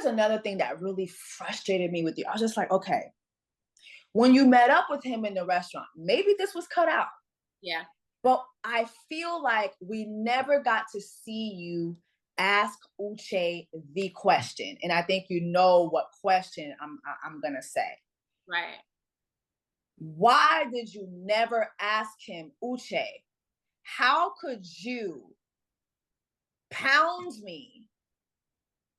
here's another thing that really frustrated me with you. I was just like, okay, when you met up with him in the restaurant, maybe this was cut out, Yeah. but I feel like we never got to see you ask Uche the question. And I think you know what question I'm gonna say. Right. Why did you never ask him, Uche, how could you pound me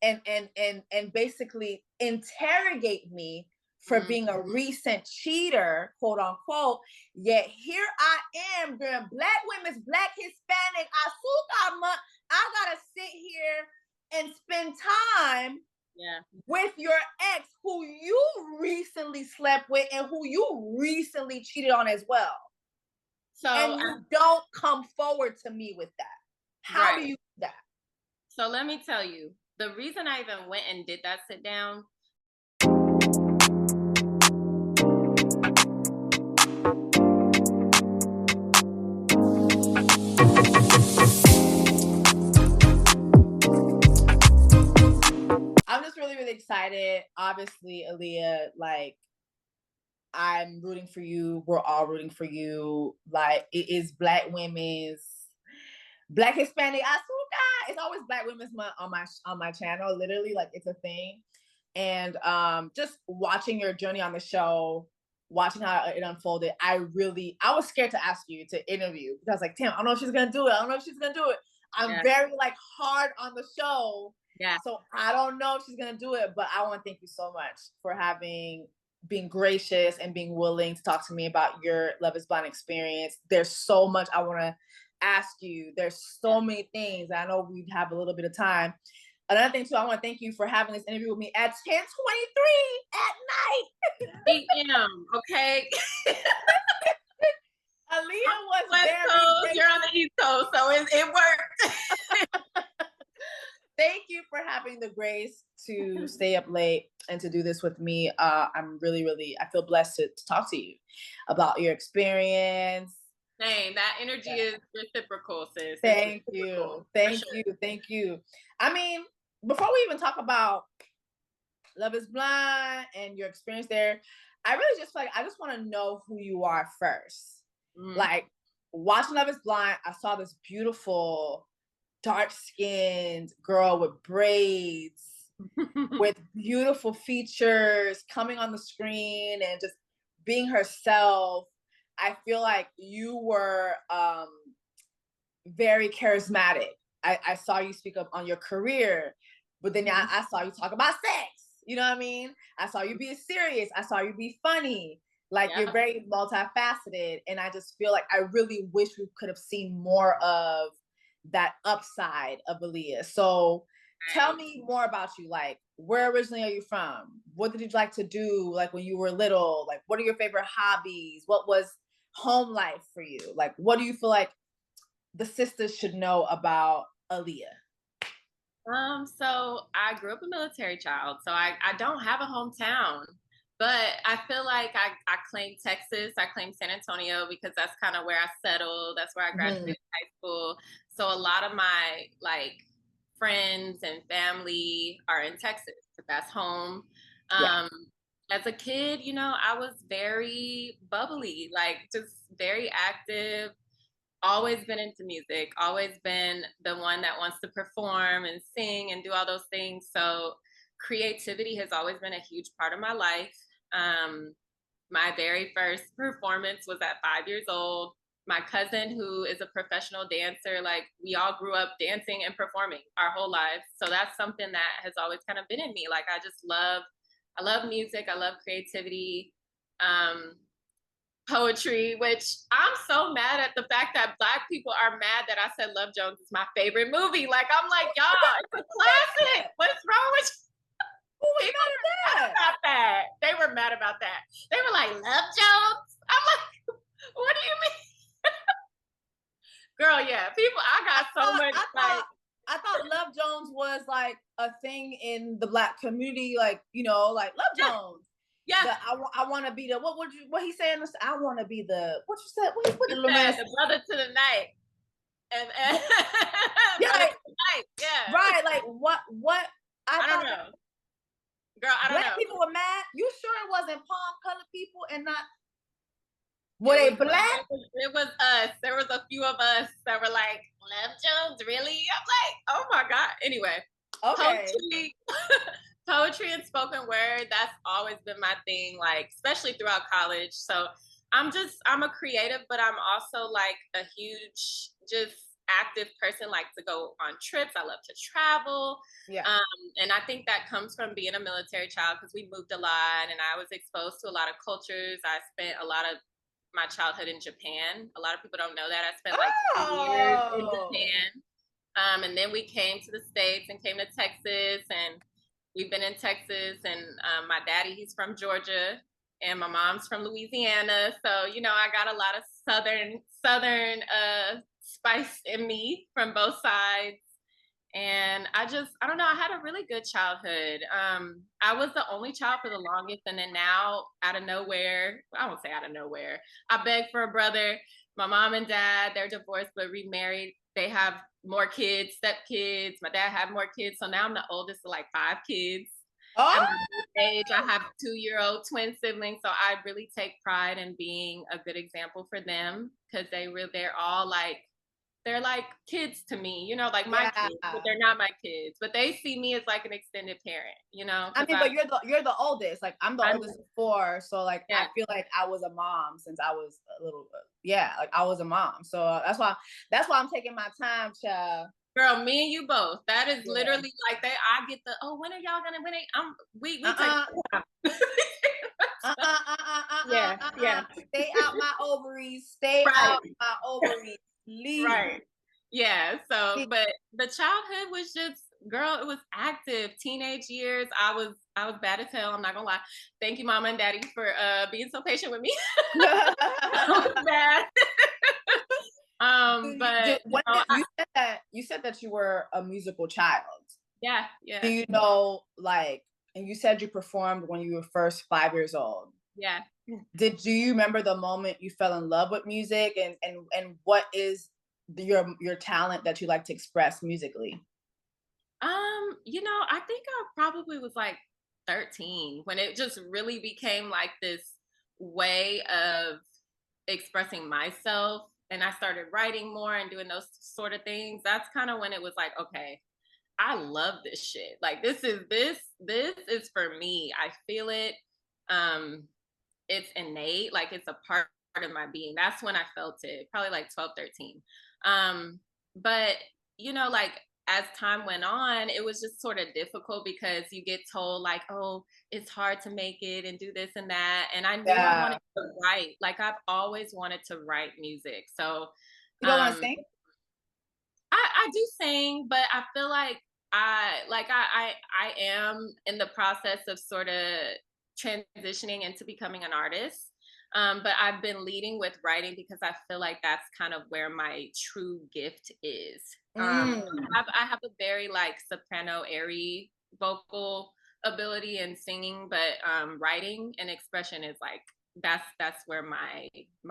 and basically interrogate me for Mm. being a recent cheater, quote unquote. Yet here I am during Black Women's Black Hispanic Asuka month. I gotta sit here and spend time Yeah. with your ex who you recently slept with and who you recently cheated on as well. So, And you don't come forward to me with that. How do right. you do that? So let me tell you, the reason I even went and did that sit down. I'm just really, really excited. Obviously, Aaliyah, like, I'm rooting for you. We're all rooting for you. Like, it is Black Women's Black Hispanic Asuka. It's always Black Women's Month on my channel. Literally, like, it's a thing. And just watching your journey on the show, watching how it unfolded, I was scared to ask you to interview because I was like, damn, I don't know if she's gonna do it. I don't know if she's gonna do it. I'm Yeah. very like hard on the show. Yeah. So I don't know if she's gonna do it, but I want to thank you so much for being gracious and being willing to talk to me about your Love is Blind experience. There's so much I want to ask you. There's so many things. I know we have a little bit of time. Another thing too, I want to thank you for having this interview with me at 10:23 at night. 8 p.m. Okay. Aaliyah was West very Coast, gracious. you're on the East Coast, so it worked. Thank you for having the grace to stay up late and to do this with me. I'm really, really, I feel blessed to talk to you about your experience. Same. That energy is reciprocal, sis. It's Thank reciprocal, you. for Thank sure. you. Thank you. I mean, before we even talk about Love is Blind and your experience there, I really just like, I just want to know who you are first. Mm. Like, watching Love is Blind, I saw this beautiful, dark-skinned girl with braids, with beautiful features coming on the screen and just being herself. I feel like you were very charismatic. I saw you speak up on your career, but then I saw you talk about sex. You know what I mean? I saw you be serious. I saw you be funny. Like, Yeah. you're very multifaceted. And I just feel like I really wish we could have seen more of that upside of Aaliyah. So tell me more about you. Like, where originally are you from? What did you like to do like when you were little? Like, what are your favorite hobbies? What was home life for you? Like, what do you feel like the sisters should know about Aaliyah? So I grew up a military child, so I don't have a hometown, but I feel like I claim Texas, I claim San Antonio because that's kind of where I settled. That's where I graduated high school. So a lot of my like friends and family are in Texas. That's home. Yeah. As a kid, I was very bubbly, like just very active, always been into music, always been the one that wants to perform and sing and do all those things. So creativity has always been a huge part of my life. My very first performance was at 5 years old. My cousin, who is a professional dancer, like we all grew up dancing and performing our whole lives. So that's something that has always kind of been in me. Like I love music. I love creativity. Poetry, which I'm so mad at the fact that Black people are mad that I said Love Jones is my favorite movie. Like, I'm like, y'all, it's a classic. What's wrong with you? Who was mad at that? About that? They were mad about that. They were like, Love Jones? I'm like, what do you mean? Girl, yeah, people, I got so much like. I thought Love Jones was like a thing in the Black community, like, like Love Jones. Yeah. I want to be the what he saying? I want to be the what you said? What he put the brother to the night. And yeah, like, night. Yeah. Right. Like what I don't know. Girl, I don't Black know. people were mad. You sure it wasn't palm colored people and not? Were It they was, black? it was us. There was a few of us that were like, Love Jones, really? I'm like, oh my God. Anyway, Okay. poetry and spoken word, that's always been my thing, like, especially throughout college. So I'm a creative, but I'm also like a huge, just active person, like to go on trips. I love to travel. Yeah. And I think that comes from being a military child because we moved a lot and I was exposed to a lot of cultures. I spent a lot of my childhood in Japan. A lot of people don't know that. I spent like 2 years in Japan. And then we came to the States and came to Texas, and we've been in Texas. And my daddy, he's from Georgia, and my mom's from Louisiana. So, you know, I got a lot of Southern spice in me from both sides. And I don't know, I had a really good childhood. I was the only child for the longest. And then now, out of nowhere, I won't say out of nowhere, I begged for a brother. My mom and dad, they're divorced but remarried. They have more kids, stepkids. My dad had more kids. So now I'm the oldest of like 5 kids. Oh. At my age, I have 2-year-old twin siblings. So I really take pride in being a good example for them because they're all like, they're like kids to me, you know, like my kids, but they're not my kids. But they see me as like an extended parent, you know. I mean, but you're the oldest. Like I'm the oldest of 4, so like I feel like I was a mom since I was a little. Like I was a mom, so that's why I'm taking my time, child. Girl, me and you both. That is literally like I get the when are y'all gonna win it? We take. Yeah. Stay out my ovaries. Stay out my ovaries. Leave. Right. Yeah. So, but the childhood was just, girl, it was active. Teenage years, I was bad as hell. I'm not gonna lie. Thank you, mama and daddy, for being so patient with me. I was bad. But you said that you were a musical child. Yeah. Do you know, like, and you said you performed when you were first 5 years old. Yeah. Do you remember the moment you fell in love with music, and what is your talent that you like to express musically? You know, I think I probably was like 13 when it just really became like this way of expressing myself, and I started writing more and doing those sort of things. That's kind of when it was like, okay, I love this shit. Like this is for me. I feel it. It's innate, like it's a part of my being. That's when I felt it, probably like 12, 13. But you know, like as time went on, it was just sort of difficult because you get told like, oh, it's hard to make it and do this and that. And I knew I wanted to write. Like I've always wanted to write music. So you don't want to sing? I do sing, but I feel like I am in the process of sort of transitioning into becoming an artist. But I've been leading with writing because I feel like that's kind of where my true gift is. I have a very like soprano, airy vocal ability and singing, but writing and expression is like that's where my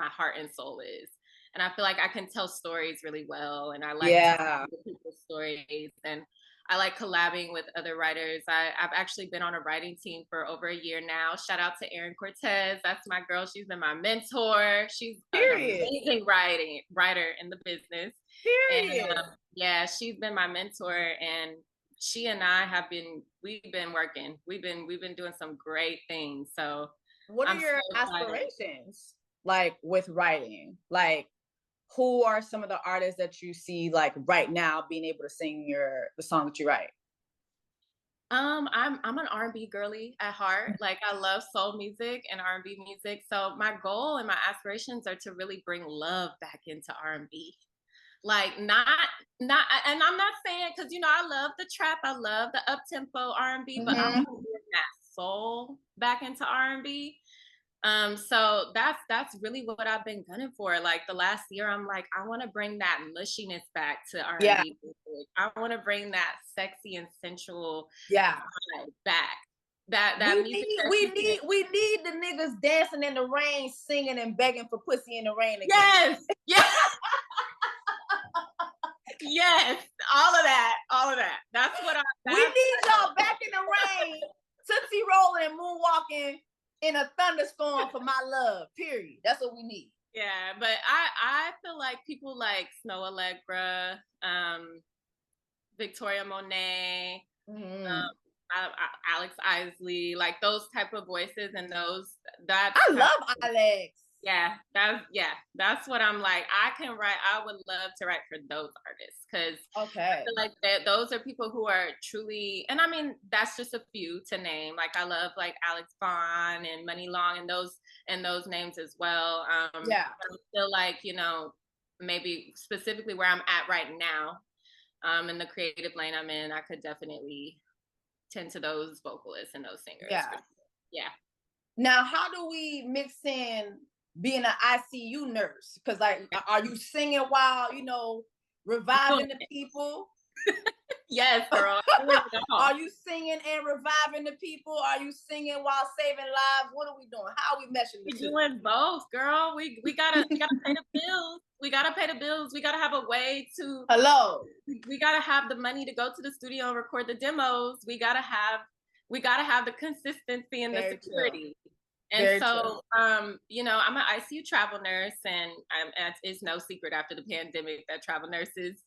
heart and soul is. And I feel like I can tell stories really well, and I like to tell people's stories, and I like collabing with other writers. I've actually been on a writing team for over a year now. Shout out to Erin Cortez. That's my girl. She's been my mentor. She's an amazing writer in the business. And yeah, she's been my mentor, and she and I we've been working. We've been doing some great things. So what are your aspirations like with writing? Like, who are some of the artists that you see like right now being able to sing the song that you write? I'm an R&B girly at heart. Like I love soul music and R&B music. So my goal and my aspirations are to really bring love back into R&B. Like not, and I'm not saying, because you know I love the trap, I love the up tempo R&B, but I want to bring that soul back into R&B. So that's really what I've been gunning for. Like the last year, I'm like, I want to bring that mushiness back to R&B music. I want to bring that sexy and sensual vibe back. That music. We need the niggas dancing in the rain, singing and begging for pussy in the rain again. Yes, yes. Yes, all of that. That's what we need y'all back in the rain to pussy rolling and moonwalking in a thunderstorm for my love. Period. That's what we need. Yeah, but I feel like people like Snow Allegra, Victoria Monet, Alex Isley, like those type of voices and those that I love Alex. That's what I'm like. I would love to write for those artists because I feel like those are people who are truly, and I mean that's just a few to name. Like I love like Alex Vaughn and Money Long and those names as well. But I feel like, you know, maybe specifically where I'm at right now, in the creative lane I'm in, I could definitely tend to those vocalists and those singers. Yeah. Now, how do we mix in being an ICU nurse? Because, like, are you singing while, you know, reviving the people? Yes, girl. Are you singing and reviving the people? Are you singing while saving lives? What are we doing? How are we meshing the two? We're doing both, girl. We gotta pay the bills. We gotta pay the bills. We gotta have a way to. Hello. We gotta have the money to go to the studio and record the demos. We gotta have the consistency and the security. And so, you know, I'm an ICU travel nurse, and it's no secret after the pandemic that travel nurses,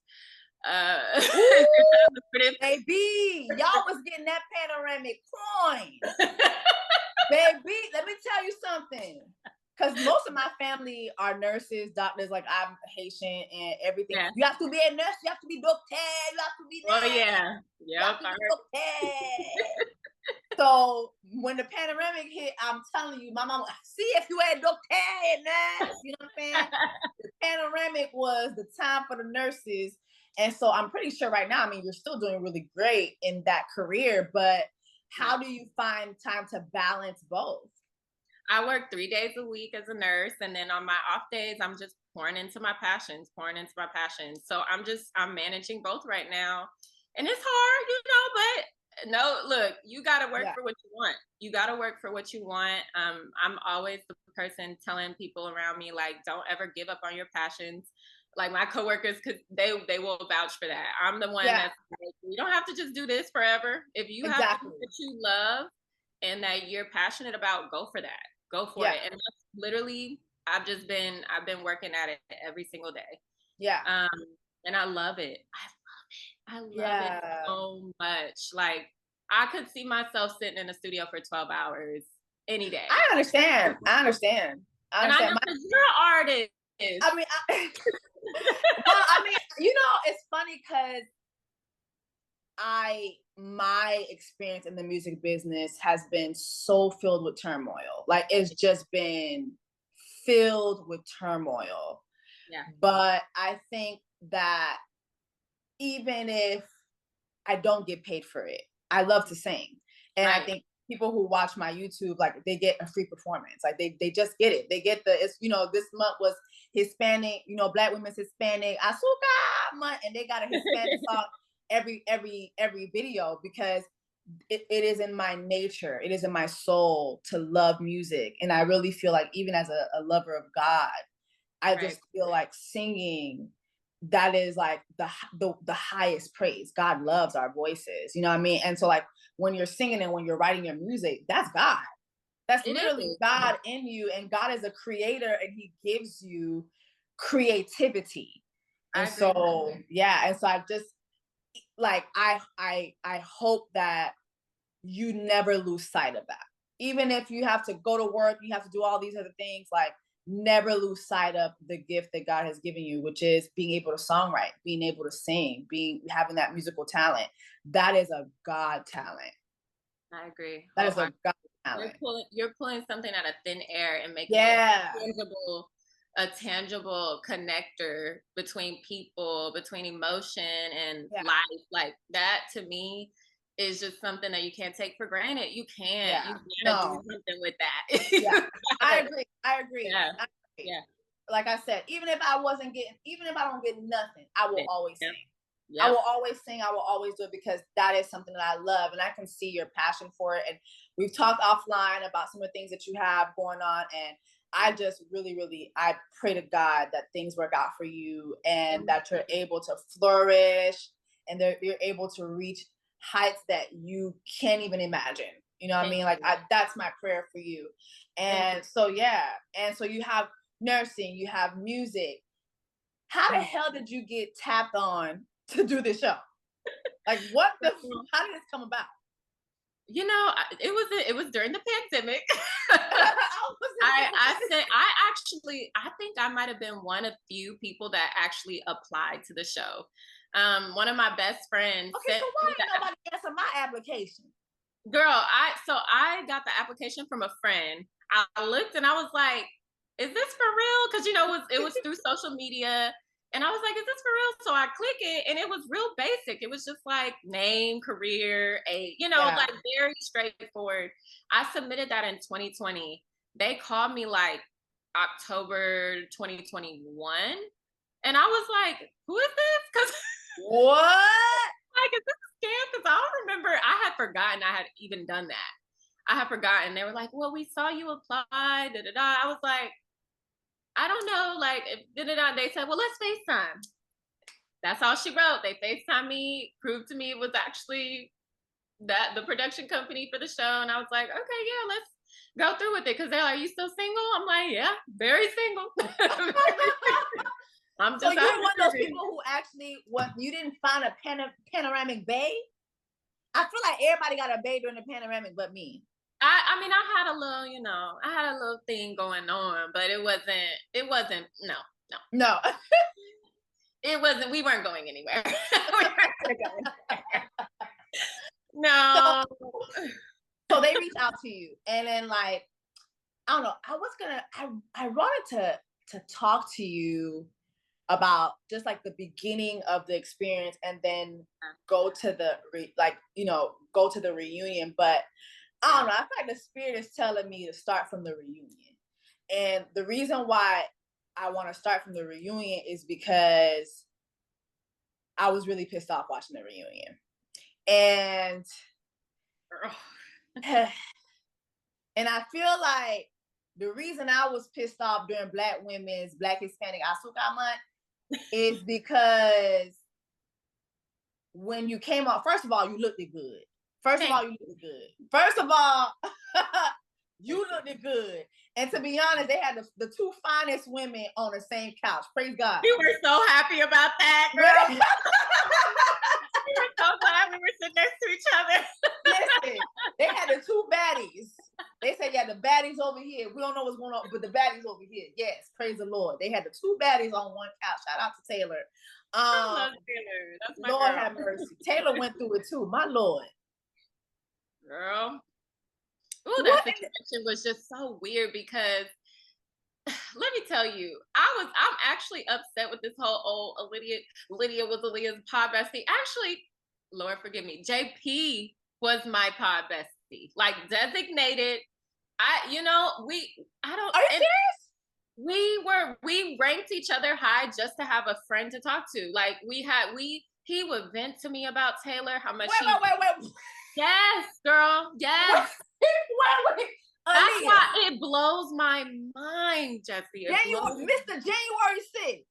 baby, y'all was getting that panoramic coin. Baby, let me tell you something. Because most of my family are nurses, doctors, like I'm Haitian and everything. Yeah. You have to be a nurse, you have to be doctor, you have to be nurse. Oh, yeah. Yep. So when the panoramic hit, I'm telling you, my mom, see if you had doctor and nurse, you know what I'm saying? The panoramic was the time for the nurses. And so I'm pretty sure right now, I mean, you're still doing really great in that career, but how do you find time to balance both? I work 3 days a week as a nurse. And then on my off days, I'm just pouring into my passions. So I'm managing both right now. And it's hard, you know, but no, look, you got to work for what you want. You got to work for what you want. I'm always the person telling people around me, like, don't ever give up on your passions. Like my coworkers, because they will vouch for that. I'm the one that's like, you don't have to just do this forever. If you have to do what you love and that you're passionate about, go for that. Go for it. And that's literally, I've been working at it every single day. Yeah. And I love it. I love it so much. Like I could see myself sitting in the studio for 12 hours any day. I understand. And I know because you're an artist. I mean, well, I mean, you know, it's funny because my experience in the music business has been so filled with turmoil. Like it's just been filled with turmoil. Yeah. But I think that even if I don't get paid for it, I love to sing. And I think people who watch my YouTube, like they get a free performance. Like they just get it. They get it's, you know, this month was Hispanic, you know, Black women's Hispanic Azúcar month, and they got a Hispanic song every video because it is in my nature. It is in my soul to love music. And I really feel like even as a lover of God, I just feel like singing, that is like the highest praise. God loves our voices, you know what I mean? And so like when you're singing and when you're writing your music, that's God. That's literally God in you, and God is a creator and he gives you creativity. And so, and so I just like, I hope that you never lose sight of that. Even if you have to go to work, you have to do all these other things, like never lose sight of the gift that God has given you, which is being able to songwrite, being able to sing, having that musical talent. That is a God talent. I agree. That is a God talent. You're pulling something out of thin air and making a tangible connector between people, between emotion and life. Like that to me is just something that you can't take for granted. You can't. You gotta do something with that. I agree. Yeah. Like I said, even if I don't get nothing, I will always sing. Yep. I will always sing. I will always do it because that is something that I love, and I can see your passion for it. And we've talked offline about some of the things that you have going on, and I just really, I pray to God that things work out for you and that you're able to flourish and that you're able to reach heights that you can't even imagine. You know what I mean? Like, that's my prayer for you. And so, yeah. And so you have nursing, you have music. How the hell did you get tapped on to do this show? Like, how did this come about? You know, it was during the pandemic. I think I might have been one of few people that actually applied to the show. One of my best friends. Okay, so why ain't nobody answer my application? Girl, I got the application from a friend. I looked and I was like, "Is this for real?" Because it was through social media, and I was like, "Is this for real?" So I click it, and it was real basic. It was just like name, career, age, like very straightforward. I submitted that in 2020. They called me like October 2021, and I was like, "Who is this?" Because what? Like, is this a scam? Because I don't remember. I had forgotten I had even done that. I had forgotten. They were like, "Well, we saw you apply." Da da da. I was like, I don't know. Like, da da da. They said, "Well, let's FaceTime." That's all she wrote. They FaceTime me, proved to me it was actually the production company for the show, and I was like, "Okay, yeah, let's go through with it." Because they're like, "Are you still single?" I'm like, "Yeah, very single." I'm just so you're one of those people who actually, you didn't find a panoramic bay? I feel like everybody got a bay during the panoramic but me. I mean, I had a little thing going on, but it wasn't, no. It wasn't, we weren't going anywhere. No. So they reached out to you, and then like, I don't know, I wanted to talk to you about just like the beginning of the experience, and then go to the reunion. But I don't know, I feel like the spirit is telling me to start from the reunion. And the reason why I want to start from the reunion is because I was really pissed off watching the reunion. And and I feel like the reason I was pissed off during Black Hispanic Asuka Month is because when you came out, first of all, you looked good. First of all, you looked good. And to be honest, they had the two finest women on the same couch. Praise God. We were so happy about that, girl. We were so glad we were sitting next to each other. Listen, they had the two baddies. They said, yeah, the baddies over here. We don't know what's going on, but the baddies over here. Yes, praise the Lord. They had the two baddies on one couch. Shout out to Taylor. I love Taylor. That's my Lord girl. have mercy. Taylor went through it too. My Lord. Girl. Ooh, that situation was just so weird because let me tell you, I'm actually upset with this whole old Lydia was Aaliyah's pod bestie. Actually, Lord forgive me, JP was my pod bestie. Like designated. Are you serious? We ranked each other high just to have a friend to talk to. Like he would vent to me about Taylor, how much Wait. Yes, girl. Yes. Wait. That's why it blows my mind, Jessie. You missed the January 6th.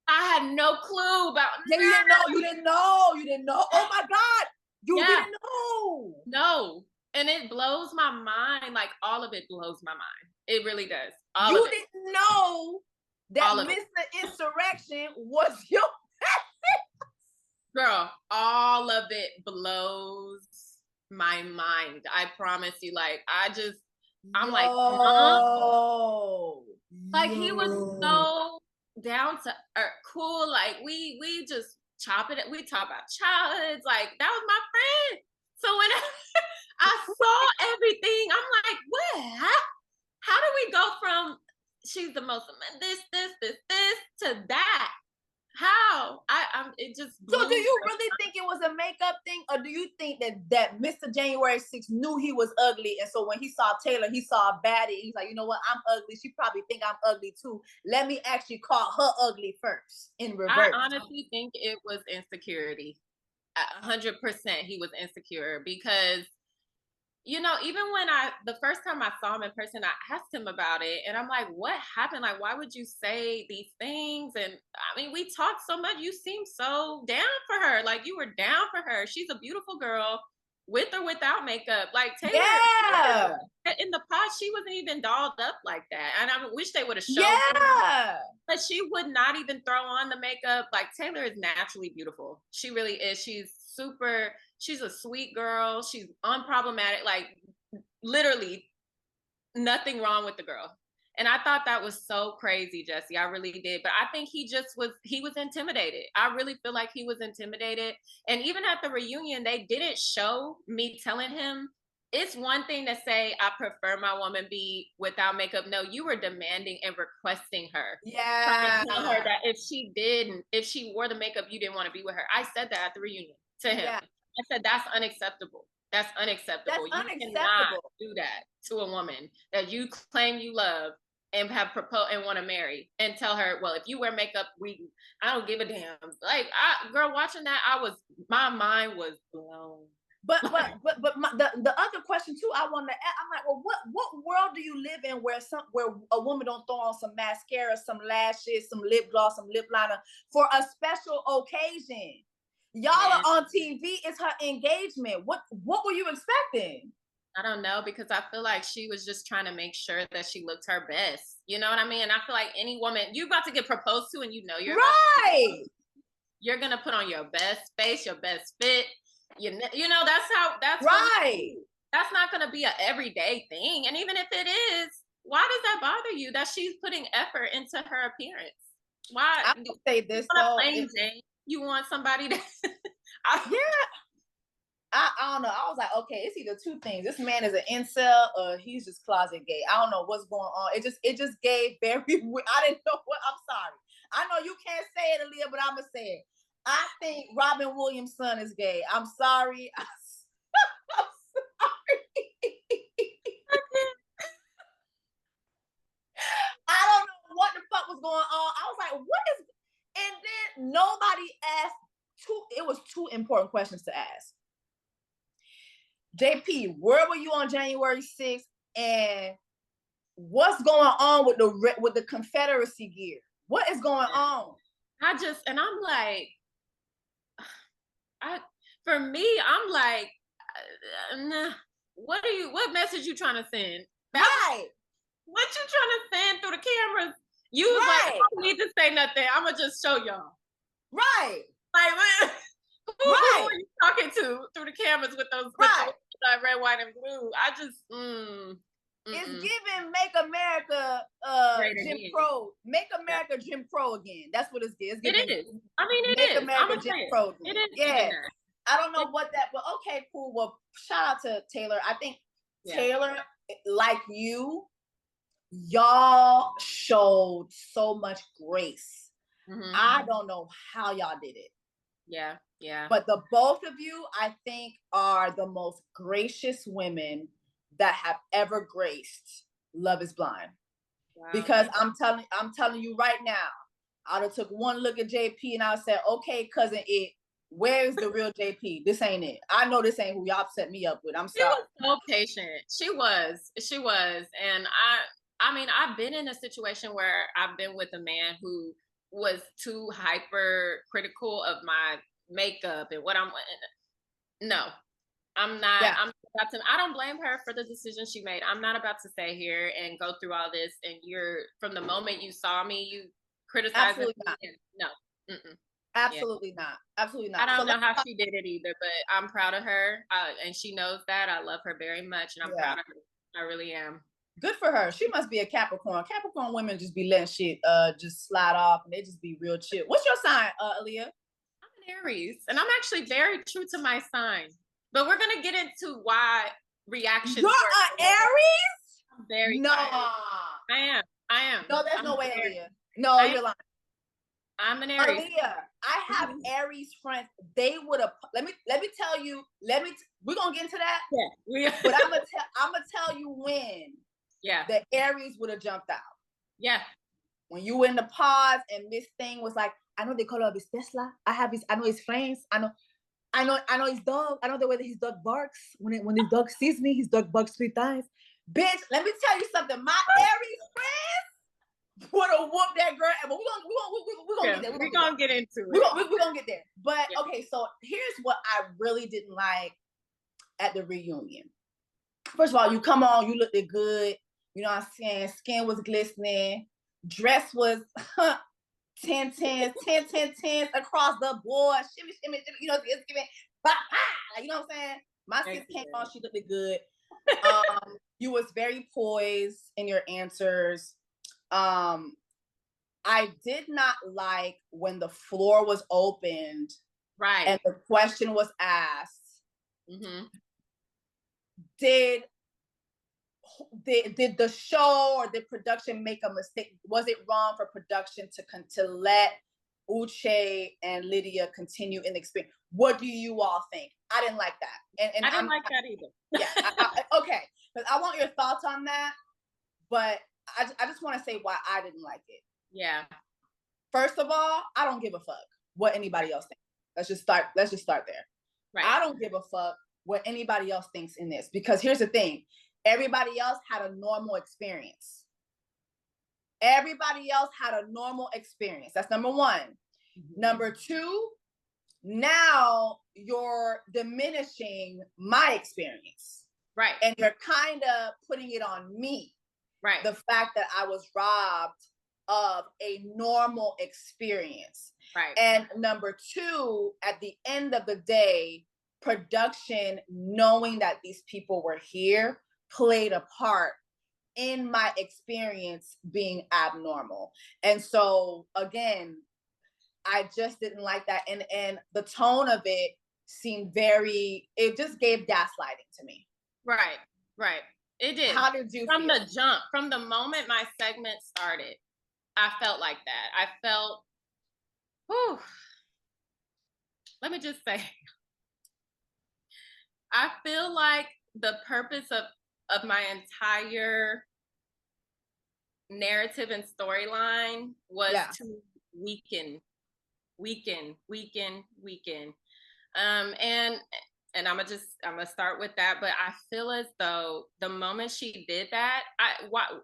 I had no clue about. Yeah, you didn't know. Oh my God, didn't know. No, and it blows my mind. Like all of it blows my mind. It really does. You didn't know that Mr. Insurrection was your girl. All of it blows my mind. I promise you. Like I'm like, huh? Like he was so down to earth, cool. Like we just chop it. We talk about childhoods. Like that was my friend. So when I saw everything, I'm like, what? How do we go from she's the most this to that? How? It just. So do you really think it was a makeup thing, or do you think that Mr. January 6th knew he was ugly, and so when he saw Taylor, he saw a baddie, he's like, you know what, I'm ugly, she probably think I'm ugly too, let me actually call her ugly first, in reverse? I honestly think it was insecurity. 100% he was insecure because even when the first time I saw him in person, I asked him about it, and I'm like, what happened? Like, why would you say these things? And I mean, we talked so much. You seem so down for her. Like, you were down for her. She's a beautiful girl with or without makeup. Like, Taylor. Yeah. in the pod, she wasn't even dolled up like that. And I wish they would have shown Yeah. but she would not even throw on the makeup. Like Taylor is naturally beautiful. She really is. She's a sweet girl. She's unproblematic. Like literally nothing wrong with the girl. And I thought that was so crazy, Jessie. I really did. But I think he was intimidated. I really feel like he was intimidated. And even at the reunion, they didn't show me telling him. It's one thing to say, I prefer my woman be without makeup. No, you were demanding and requesting her. Yeah. Trying to tell her that if she wore the makeup, you didn't want to be with her. I said that at the reunion to him. Yeah. I said, that's unacceptable. That's unacceptable. You cannot do that to a woman that you claim you love and have proposed and want to marry and tell her, well, if you wear makeup, I don't give a damn. Like, girl, watching that, my mind was blown. But the other question too, I want to ask, I'm like, well, what world do you live in where a woman don't throw on some mascara, some lashes, some lip gloss, some lip liner for a special occasion? Y'all are on TV. It's her engagement. What were you expecting? I don't know, because I feel like she was just trying to make sure that she looked her best. You know what I mean? And I feel like any woman, you about to get proposed to and you know you're right. You're going to put on your best face, your best fit. You know, that's right. That's not going to be an everyday thing. And even if it is, why does that bother you that she's putting effort into her appearance? Why? I would say this though. You want somebody to I don't know. I was like, okay, it's either two things. This man is an incel or he's just closet gay. I don't know what's going on. It just gave very I didn't know what. I'm sorry. I know you can't say it, Aaliyah, but I'm gonna say it. I think Robin Williams' son is gay. I'm sorry. I'm sorry. I don't know what the fuck was going on. I was like, what is? And then nobody asked it was two important questions to ask. JP, where were you on January 6th? And what's going on with the Confederacy gear? What is going on? I'm like, for me, I'm like, what message you trying to send? Right. What you trying to send through the cameras? You was like, I don't need to say nothing. I'm going to just show y'all. Right. Like, who are you talking to through the cameras with those red, white, and blue? I just, it's giving Make America Jim Crow. Make America Jim Crow again. That's what it's giving. It is. I mean, it Make is. America Jim Crow again. It is. Yeah. I don't know what that, but okay, cool. Well, shout out to Taylor. I think Taylor, like y'all showed so much grace. Mm-hmm. I don't know how y'all did it. Yeah, yeah. But the both of you, I think, are the most gracious women that have ever graced Love Is Blind. Wow. Because I'm telling you right now, I'd have took one look at JP and I said, okay, cousin it, where's the real JP? This ain't it. I know this ain't who y'all set me up with. I'm sorry. She was so patient. She was. And I mean, I've been in a situation where I've been with a man who was too hyper critical of my makeup and what I'm not. Yeah. I don't blame her for the decision she made. I'm not about to stay here and go through all this. And from the moment you saw me, you criticized me. No. Mm-mm. Absolutely not. Absolutely not. I don't know how she did it either, but I'm proud of her. And she knows that. I love her very much. And I'm proud of her. I really am. Good for her. She must be a Capricorn. Capricorn women just be letting shit just slide off and they just be real chill. What's your sign, Aaliyah? I'm an Aries. And I'm actually very true to my sign. But we're going to get into why reactions. You're an Aries? I'm very No. I am. No, there's no way, Aaliyah. No, you're lying. I'm an Aries. Aaliyah, I have Aries friends. They would have. Let me tell you. We're gonna get into that. Yeah. But I'm gonna tell you when. Yeah. The Aries would have jumped out. Yeah. When you were in the pods and Miss Thing was like, I know the color of his Tesla. I know his frames. I know his dog. I know the way that his dog barks. When his dog sees me, his dog barks 3 times. Bitch, let me tell you something. My Aries friends would have whooped that girl. But we're gonna get there. We're gonna get into it. We're gonna get there. But okay, so here's what I really didn't like at the reunion. first of all, you come on, you looked good. You know what I'm saying? Skin was glistening. Dress was 10 10 10 10 10 across the board. Shimmy, shimmy, shimmy. You know, it's giving, bah, bah, you know what I'm saying? My sis came on, she looked good. You was very poised in your answers. I did not like when the floor was opened, right, and the question was asked. Mm-hmm. Did the show or the production make a mistake? Was it wrong for production to let Uche and Lydia continue in the experience? What do you all think? I didn't like that, and I didn't like that either. Yeah, okay, because I want your thoughts on that, but I just want to say why I didn't like it. Yeah. First of all, I don't give a fuck what anybody else thinks. Let's just start there. Right. I don't give a fuck what anybody else thinks in this, because here's the thing. Everybody else had a normal experience. Everybody else had a normal experience. That's number one. Mm-hmm. Number two, now you're diminishing my experience. Right. And you're kind of putting it on me. Right. The fact that I was robbed of a normal experience. Right. And number two, at the end of the day, production, knowing that these people were here, played a part in my experience being abnormal. And so again, I just didn't like that. And the tone of it seemed it just gave gaslighting to me. Right, right. It did. How did you feel? The jump, from the moment my segment started, I felt like that. I felt, whew, let me just say, I feel like the purpose of my entire narrative and storyline was to weaken. And I'm gonna start with that, but I feel as though the moment she did that,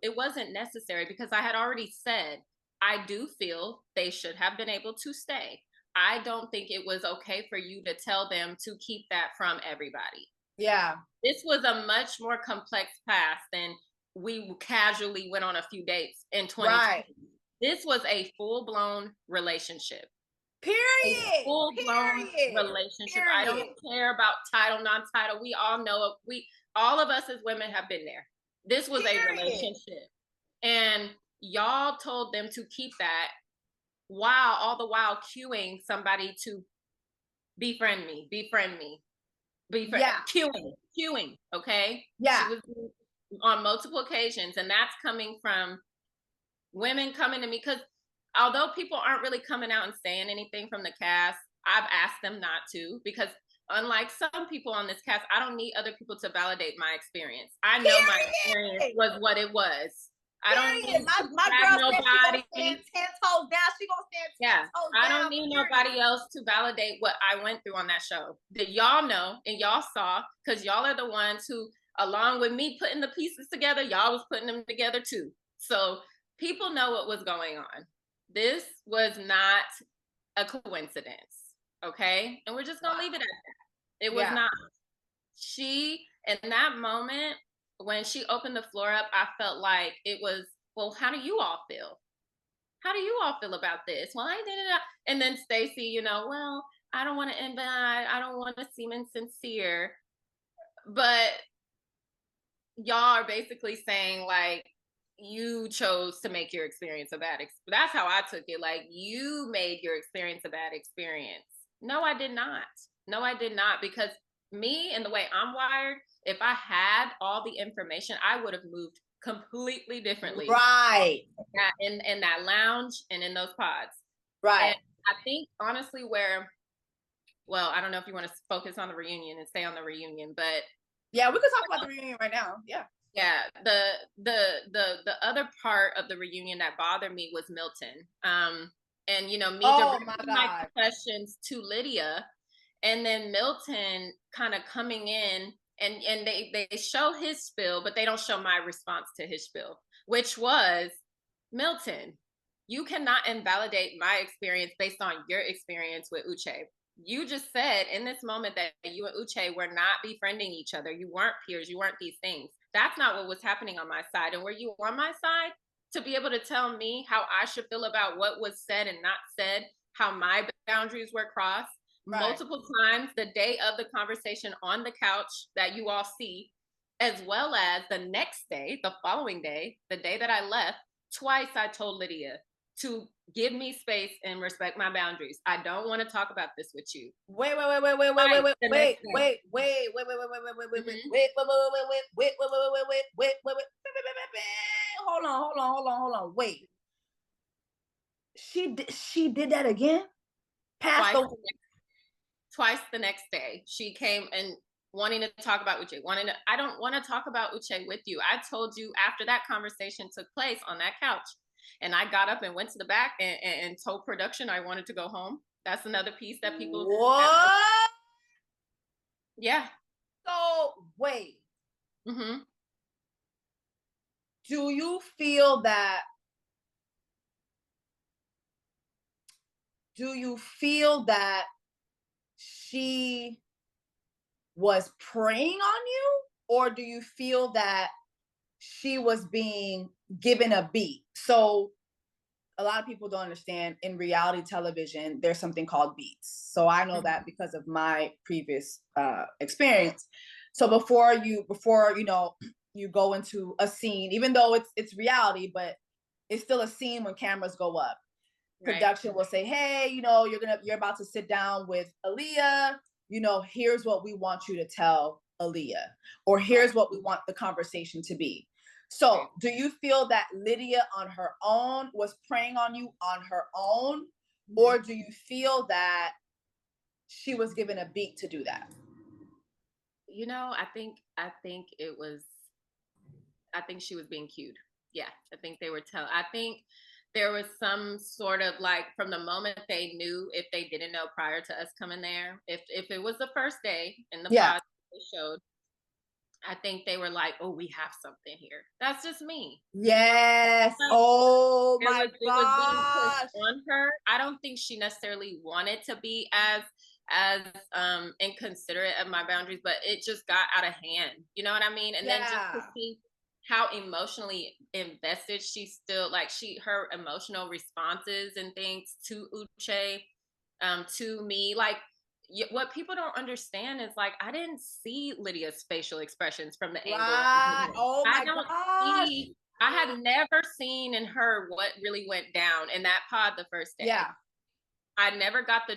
it wasn't necessary, because I had already said I do feel they should have been able to stay. I don't think it was okay for you to tell them to keep that from everybody. Yeah. This was a much more complex past than we casually went on a few dates in 2020. Right. This was a full-blown relationship. Period. Full-blown relationship. Period. I don't care about title, non-title. We all know all of us as women have been there. This was a relationship. And y'all told them to keep that all the while cueing somebody to befriend me. Yeah. Cueing, okay? Yeah. She was on multiple occasions, and that's coming from women coming to me, because although people aren't really coming out and saying anything from the cast, I've asked them not to, because unlike some people on this cast, I don't need other people to validate my experience. I know my experience was what it was. I don't need my girl nobody. She gonna stand 10 toes down. She gonna stand 10 toes down. I don't need nobody else to validate what I went through on that show. That y'all know and y'all saw, because y'all are the ones who, along with me putting the pieces together, y'all was putting them together too. So people know what was going on. This was not a coincidence, okay? And we're just gonna leave it at that. It was not. She, in that moment, when she opened the floor up, I felt like it was, well, how do you all feel? How do you all feel about this? Well, I did it. And then Stacey, well, I don't want to invite, I don't want to seem insincere. But y'all are basically saying, like, you chose to make your experience a bad experience. That's how I took it. Like, you made your experience a bad experience. No, I did not. Because me and the way I'm wired, if I had all the information, I would have moved completely differently. Right. In that lounge and in those pods. Right. And I think, honestly, I don't know if you want to focus on the reunion and stay on the reunion, but yeah, we could talk about the reunion right now. Yeah. Yeah. The other part of the reunion that bothered me was Milton. And me directing my questions to Lydia, and then Milton kind of coming in, and they show his spiel, but they don't show my response to his spiel, which was, Milton, you cannot invalidate my experience based on your experience with Uche. You just said in this moment that you and Uche were not befriending each other. You weren't peers. You weren't these things. That's not what was happening on my side. And were you on my side to be able to tell me how I should feel about what was said and not said, how my boundaries were crossed multiple times the day of the conversation on the couch that you all see, as well as the next day, the following day, the day that I left, twice I told Lydia to give me space and respect my boundaries. I don't want to talk about this with you. Wait. Hold on. Wait. She did that again? Twice the next day. She came and wanting to talk about Uche. I don't want to talk about Uche with you. I told you after that conversation took place on that couch. And I got up and went to the back and told production I wanted to go home. That's another piece that people. What? Yeah. So wait. Mm-hmm. Do you feel that? She was preying on you, or do you feel that she was being given a beat? So a lot of people don't understand, in reality television, there's something called beats. So I know that because of my previous experience. So before you go into a scene, even though it's reality, but it's still a scene when cameras go up. Right. Production will say, hey, you're about to sit down with Aaliyah. Here's what we want you to tell Aaliyah, or here's what we want the conversation to be. So do you feel that Lydia on her own was preying on you on her own, or do you feel that she was given a beat to do that? I think she was being cued. Yeah, I think they were I think there was some sort of from the moment they knew, if they didn't know prior to us coming there, if it was the first day in the pod they showed, I think they were like, oh, we have something here. That's just me. Yes. Oh my gosh. It was being pushed on her. I don't think she necessarily wanted to be as inconsiderate of my boundaries, but it just got out of hand. You know what I mean? And then just to see how emotionally invested she's still, her emotional responses and things to Uche, to me, what people don't understand is I didn't see Lydia's facial expressions from the angle. Oh my gosh. I had never seen and heard what really went down in that pod the first day. Yeah. I never got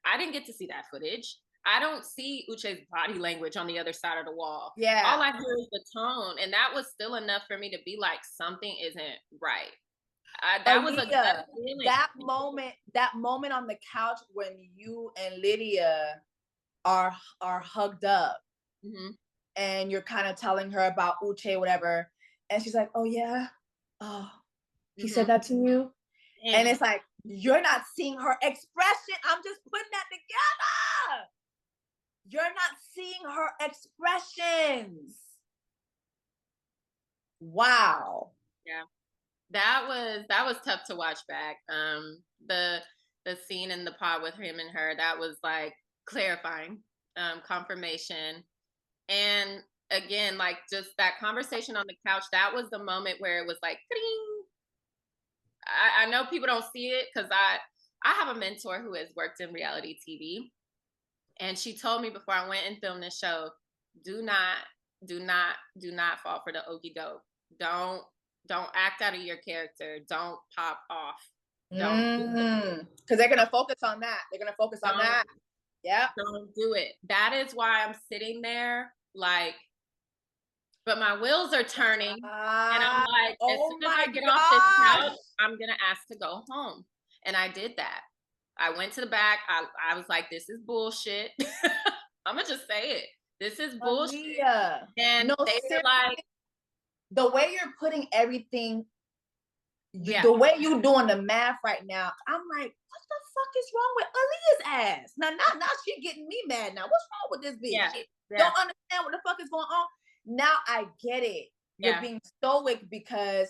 I didn't get to see that footage. I don't see Uche's body language on the other side of the wall. Yeah. All I hear is the tone. And that was still enough for me to be like, something isn't right. That was a gut feeling. That moment on the couch when you and Lydia are hugged up, and you're kind of telling her about Uche, whatever, and she's like, oh yeah, oh, he said that to you, and it's like, you're not seeing her expression. I'm just putting that together. You're not seeing her expressions. Wow. Yeah. That was tough to watch back. The scene in the pod with him and her, that was clarifying, confirmation. And again, just that conversation on the couch, that was the moment where it was like, I know people don't see it because I have a mentor who has worked in reality TV. And she told me before I went and filmed this show, do not fall for the okie doke. Don't act out of your character. Don't pop off. Because they're going to focus on that. Yeah. Don't do it. That is why I'm sitting there but my wheels are turning. And I'm like, as soon as I get off this couch, I'm going to ask to go home. And I did that. I went to the back. I was like, this is bullshit. I'm going to just say it. This is bullshit. Aaliyah. And they were like, the way you're putting everything, the way you're doing the math right now, I'm like, what the fuck is wrong with Aaliyah's ass? Now she's getting me mad now. What's wrong with this bitch? Yeah. Don't understand what the fuck is going on. Now I get it. You're being stoic because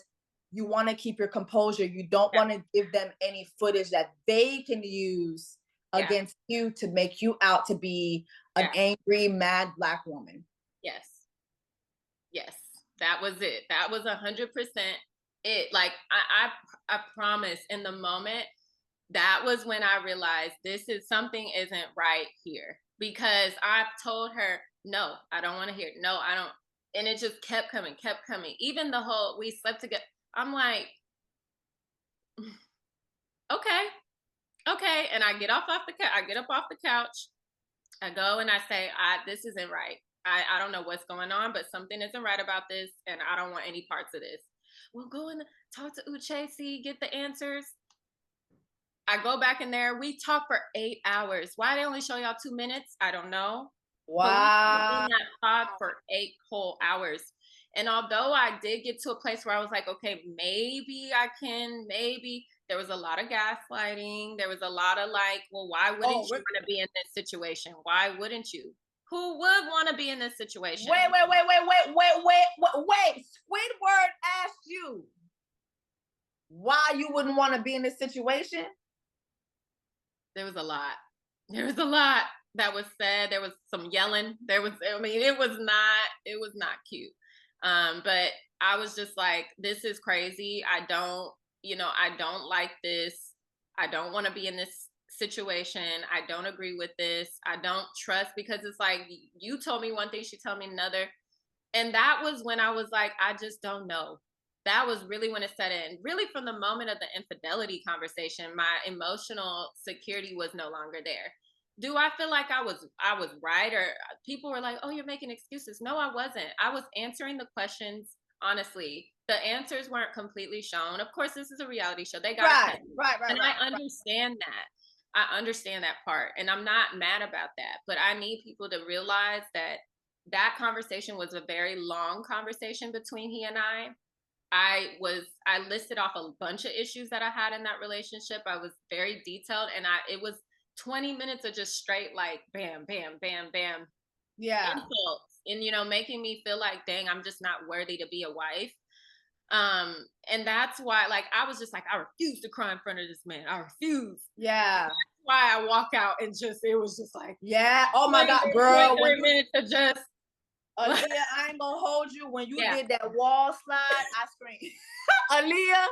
you want to keep your composure. You don't want to give them any footage that they can use against you to make you out to be an angry, mad Black woman. Yes. Yes. That was it. That was 100% it. Like, I promise, in the moment, that was when I realized something isn't right here, because I told her, no, I don't want to hear it. No, I don't. And it just kept coming. Even the whole, we slept together. I'm like, okay. And I get up off the couch. I go and I say, this isn't right. I don't know what's going on, but something isn't right about this, and I don't want any parts of this. We'll go and talk to Uche, see, get the answers. I go back in there. We talk for 8 hours. Why they only show y'all 2 minutes? I don't know. Wow. But we were in that pod for 8 whole hours. And although I did get to a place where I was like, okay, maybe there was a lot of gaslighting. There was a lot of like, well, why wouldn't you want to be in this situation? Why wouldn't you? Who would want to be in this situation? Wait. Squidward asked you why you wouldn't want to be in this situation? There was a lot that was said. There was some yelling. It was not cute. But I was just like, this is crazy. I don't like this. I don't want to be in this situation. I don't agree with this. I don't trust, because it's like, you told me one thing, she told me another. And that was when I was like, I just don't know. That was really when it set in. Really, from the moment of the infidelity conversation, my emotional security was no longer there. Do I feel like I was right? Or people were like, oh, you're making excuses. No, I wasn't. I was answering the questions honestly. The answers weren't completely shown. Of course, this is a reality show. They got it. Right. And I understand that. I understand that part. And I'm not mad about that. But I need people to realize that conversation was a very long conversation between he and I. I listed off a bunch of issues that I had in that relationship. I was very detailed, and it was 20 minutes of just straight, like, bam, bam, bam, bam. Yeah. Insults, and, making me feel like, dang, I'm just not worthy to be a wife. And that's why, like, I was just like, I refuse to cry in front of this man. I refuse. Yeah. And that's why I walk out and it was just like, yeah. Oh my God, girl. 20 minutes to just. Aaliyah, I ain't gonna hold you. When you did that wall slide, I screamed. Aaliyah.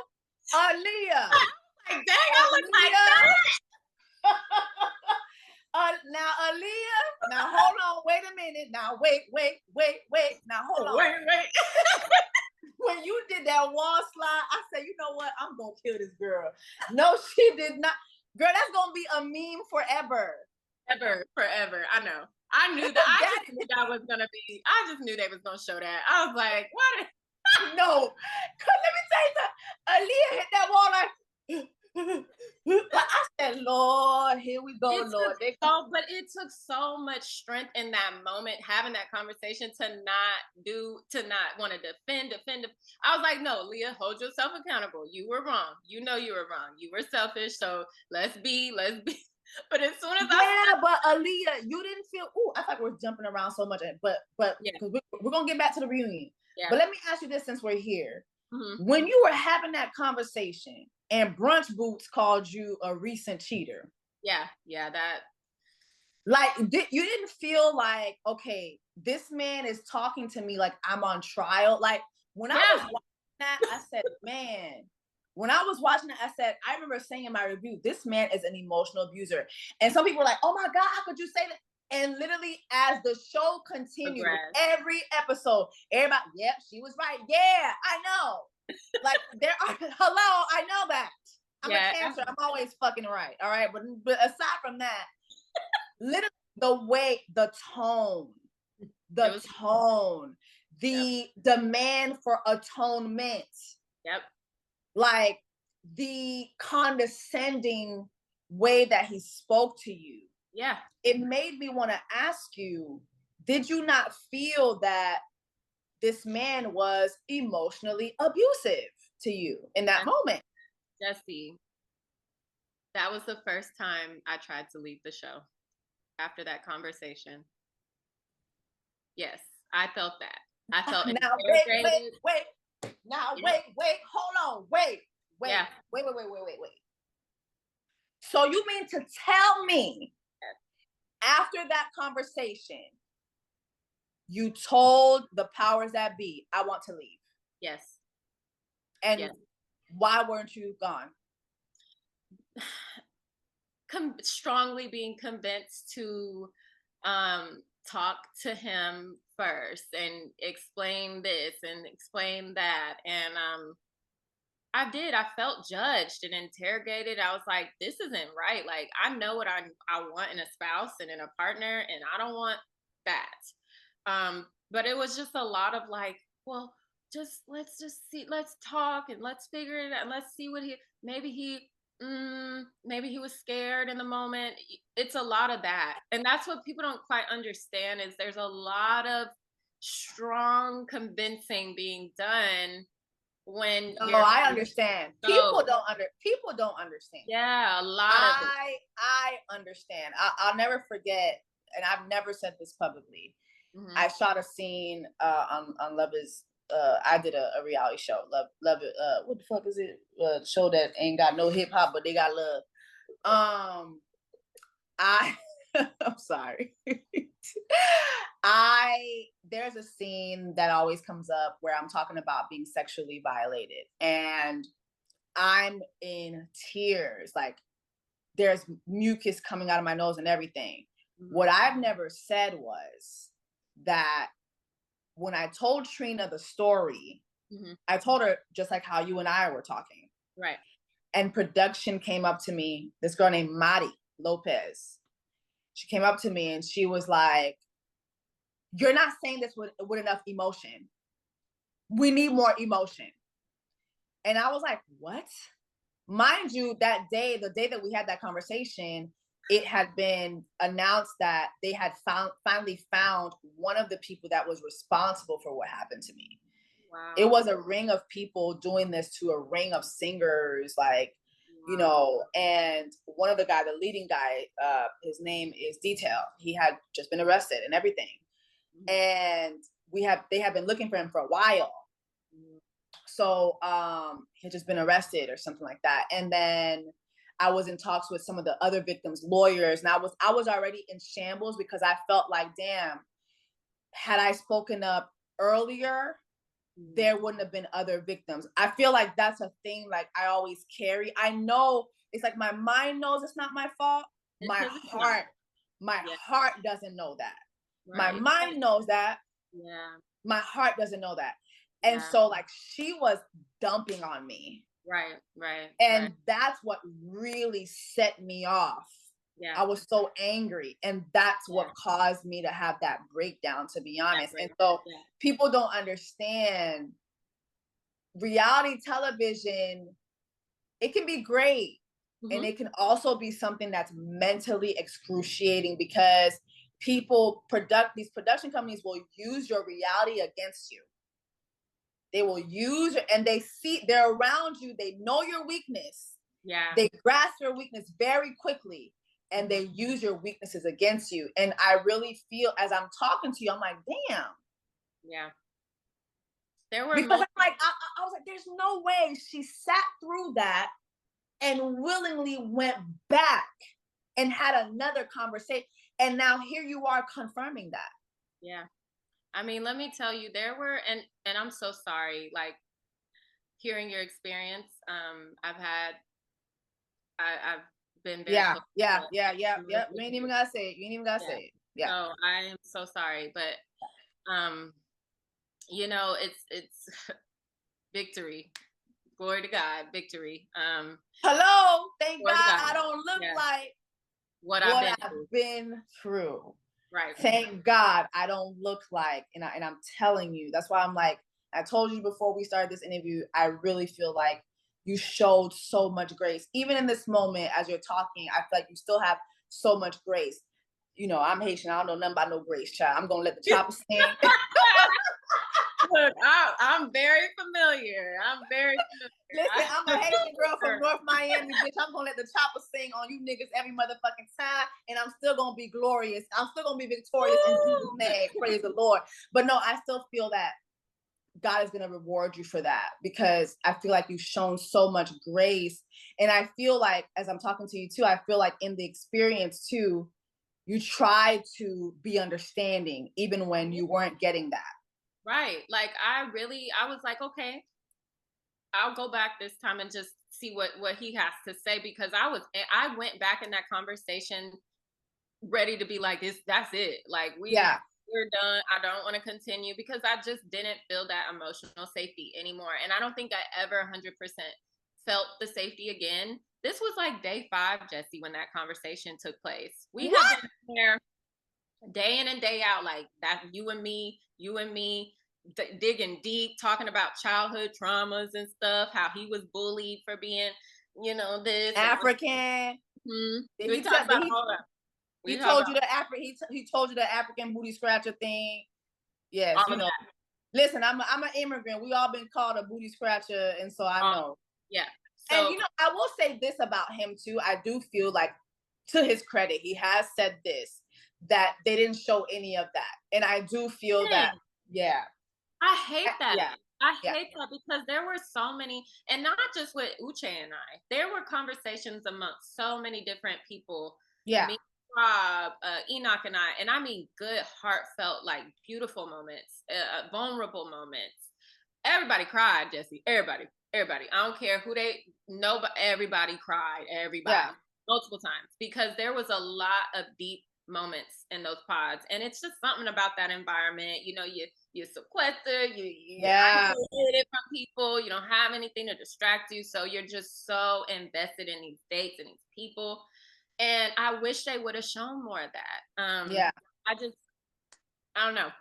I'm like, dang, I look like that. Now, Aaliyah. Now, hold on. Wait a minute. Now, wait. Now, hold on. Wait. When you did that wall slide, I said, you know what? I'm gonna kill this girl. No, she did not. Girl, that's gonna be a meme forever. Forever. I know. I knew that. I just knew that was gonna be. I just knew they was gonna show that. I was like, what? No, cause let me tell you something. Aaliyah hit that wall like I said, Lord, here we go, Lord. But it took so much strength in that moment, having that conversation, to not want to defend. I was like, no, Leah, hold yourself accountable. You were wrong. You know you were wrong. You were selfish. So let's be. But as soon as but Aaliyah, you didn't feel. Ooh, I thought we were jumping around so much, but because we're gonna get back to the reunion. Yeah. But let me ask you this, since we're here. Mm-hmm. When you were having that conversation, and Brunch Boots called you a recent cheater. Yeah, that. Like, you didn't feel like, okay, this man is talking to me like I'm on trial? Like, when I was watching that, I said, man. When I was watching it, I said, I remember saying in my review, this man is an emotional abuser. And some people were like, oh my God, how could you say that? And literally, as the show continued, every episode, everybody, yep, she was right. Yeah, I know. Like, hello, I know that. I'm a Cancer. I'm always fucking right. All right. But aside from that, literally the tone, the demand for atonement. Yep. Like, the condescending way that he spoke to you. Yeah. It made me want to ask you, did you not feel that this man was emotionally abusive to you in that moment? Jessie, that was the first time I tried to leave the show after that conversation. Yes, I felt that. I felt now wait. Now wait. Hold on. Wait. So you mean to tell me after that conversation, you told the powers that be, I want to leave? Yes. And yes. why weren't you gone? Strongly being convinced to talk to him first and explain this and explain that. And I felt judged and interrogated. I was like, this isn't right. Like, I know what I want in a spouse and in a partner, and I don't want that. But it was just a lot of like, well, let's just see, let's talk and let's figure it out. Let's see what maybe he was scared in the moment. It's a lot of that. And that's what people don't quite understand is there's a lot of strong convincing being done when I understand. People don't understand. Yeah, a lot of it. I understand. I'll never forget, and I've never said this publicly. Mm-hmm. I shot a scene on Love Is I did a reality show, Love It. What the fuck is it? Show that ain't got no hip hop, but they got love. I'm sorry. There's a scene that always comes up where I'm talking about being sexually violated, and I'm in tears. Like, there's mucus coming out of my nose and everything. Mm-hmm. What I've never said was that when I told Trina the story, mm-hmm. I told her just like how you and I were talking. Right. And production came up to me, this girl named Mari Lopez. She came up to me and she was like, you're not saying this with enough emotion. We need more emotion. And I was like, what? Mind you, that day, the day that we had that conversation, it had been announced that they had finally found one of the people that was responsible for what happened to me. Wow. It was a ring of people doing this to a ring of singers, like, wow. You know, and one of the guys, the leading guy, his name is Detail. He had just been arrested and everything. Mm-hmm. And they have been looking for him for a while. Mm-hmm. So he had just been arrested or something like that. And then I was in talks with some of the other victims' lawyers, and I was already in shambles because I felt like, damn, had I spoken up earlier, there wouldn't have been other victims. I feel like that's a thing like I always carry. I know it's like my mind knows it's not my fault. My heart doesn't know that. Right. My mind knows that. Yeah. My heart doesn't know that. And so like she was dumping on me. Right. And that's what really set me off. Yeah. I was so angry. And that's what caused me to have that breakdown, to be honest. And so people don't understand reality television. It can be great. Mm-hmm. And it can also be something that's mentally excruciating because these production companies will use your reality against you. They will use it, and they're around you. They know your weakness. Yeah. They grasp your weakness very quickly, and they use your weaknesses against you. And I really feel, as I'm talking to you, I'm like, damn. Yeah. Because I'm like, I was like, there's no way she sat through that and willingly went back and had another conversation. And now here you are confirming that. Yeah. I mean, let me tell you, there were, and I'm so sorry, like hearing your experience. I've been very yeah. You ain't even gotta say it. Yeah. So I am so sorry, but you know, it's victory. Glory to God, victory. Hello, thank God I don't look like what I've been through. Right. Thank God I don't look like, and I'm telling you, that's why I'm like, I told you before we started this interview, I really feel like you showed so much grace. Even in this moment, as you're talking, I feel like you still have so much grace. You know, I'm Haitian. I don't know nothing about no grace, child. I'm going to let the chopper sing. Look, I'm very familiar. Listen, I'm a Haitian girl from North Miami, bitch. I'm going to let the chopper sing on you niggas every motherfucking time, and I'm still going to be glorious. I'm still going to be victorious in Jesus' name. Praise the Lord. But no, I still feel that God is going to reward you for that, because I feel like you've shown so much grace. And I feel like, as I'm talking to you too, I feel like in the experience too, you try to be understanding even when you weren't getting that. Right. Like I was like, okay, I'll go back this time and just see what he has to say, because I went back in that conversation ready to be like, that's it. Like Yeah. we're done. I don't want to continue, because I just didn't feel that emotional safety anymore. And I don't think I ever 100% felt the safety again. This was like day 5, Jessie, when that conversation took place. We have been there day in and day out, like that, you and me, digging deep, talking about childhood traumas and stuff, how he was bullied for being, this African. we talked about all that. He told you the African booty scratcher thing. Yes, you know. Listen, I'm an immigrant. We all been called a booty scratcher, and so I know. Yeah. So, and I will say this about him too. I do feel like, to his credit, he has said this, that they didn't show any of that, and I do feel that. Yeah. I hate that. Yeah. I hate that, because there were so many, and not just with Uche and I. There were conversations amongst so many different people. Yeah. Me, Rob, Enoch, and I mean, good, heartfelt, like beautiful moments, vulnerable moments. Everybody cried, Jessie. Everybody. I don't care who they know, but everybody cried. Everybody, multiple times, because there was a lot of deep moments in those pods, and it's just something about that environment. You're sequestered, you're isolated from people, you don't have anything to distract you, so you're just so invested in these dates and these people. And I wish they would have shown more of that. I don't know.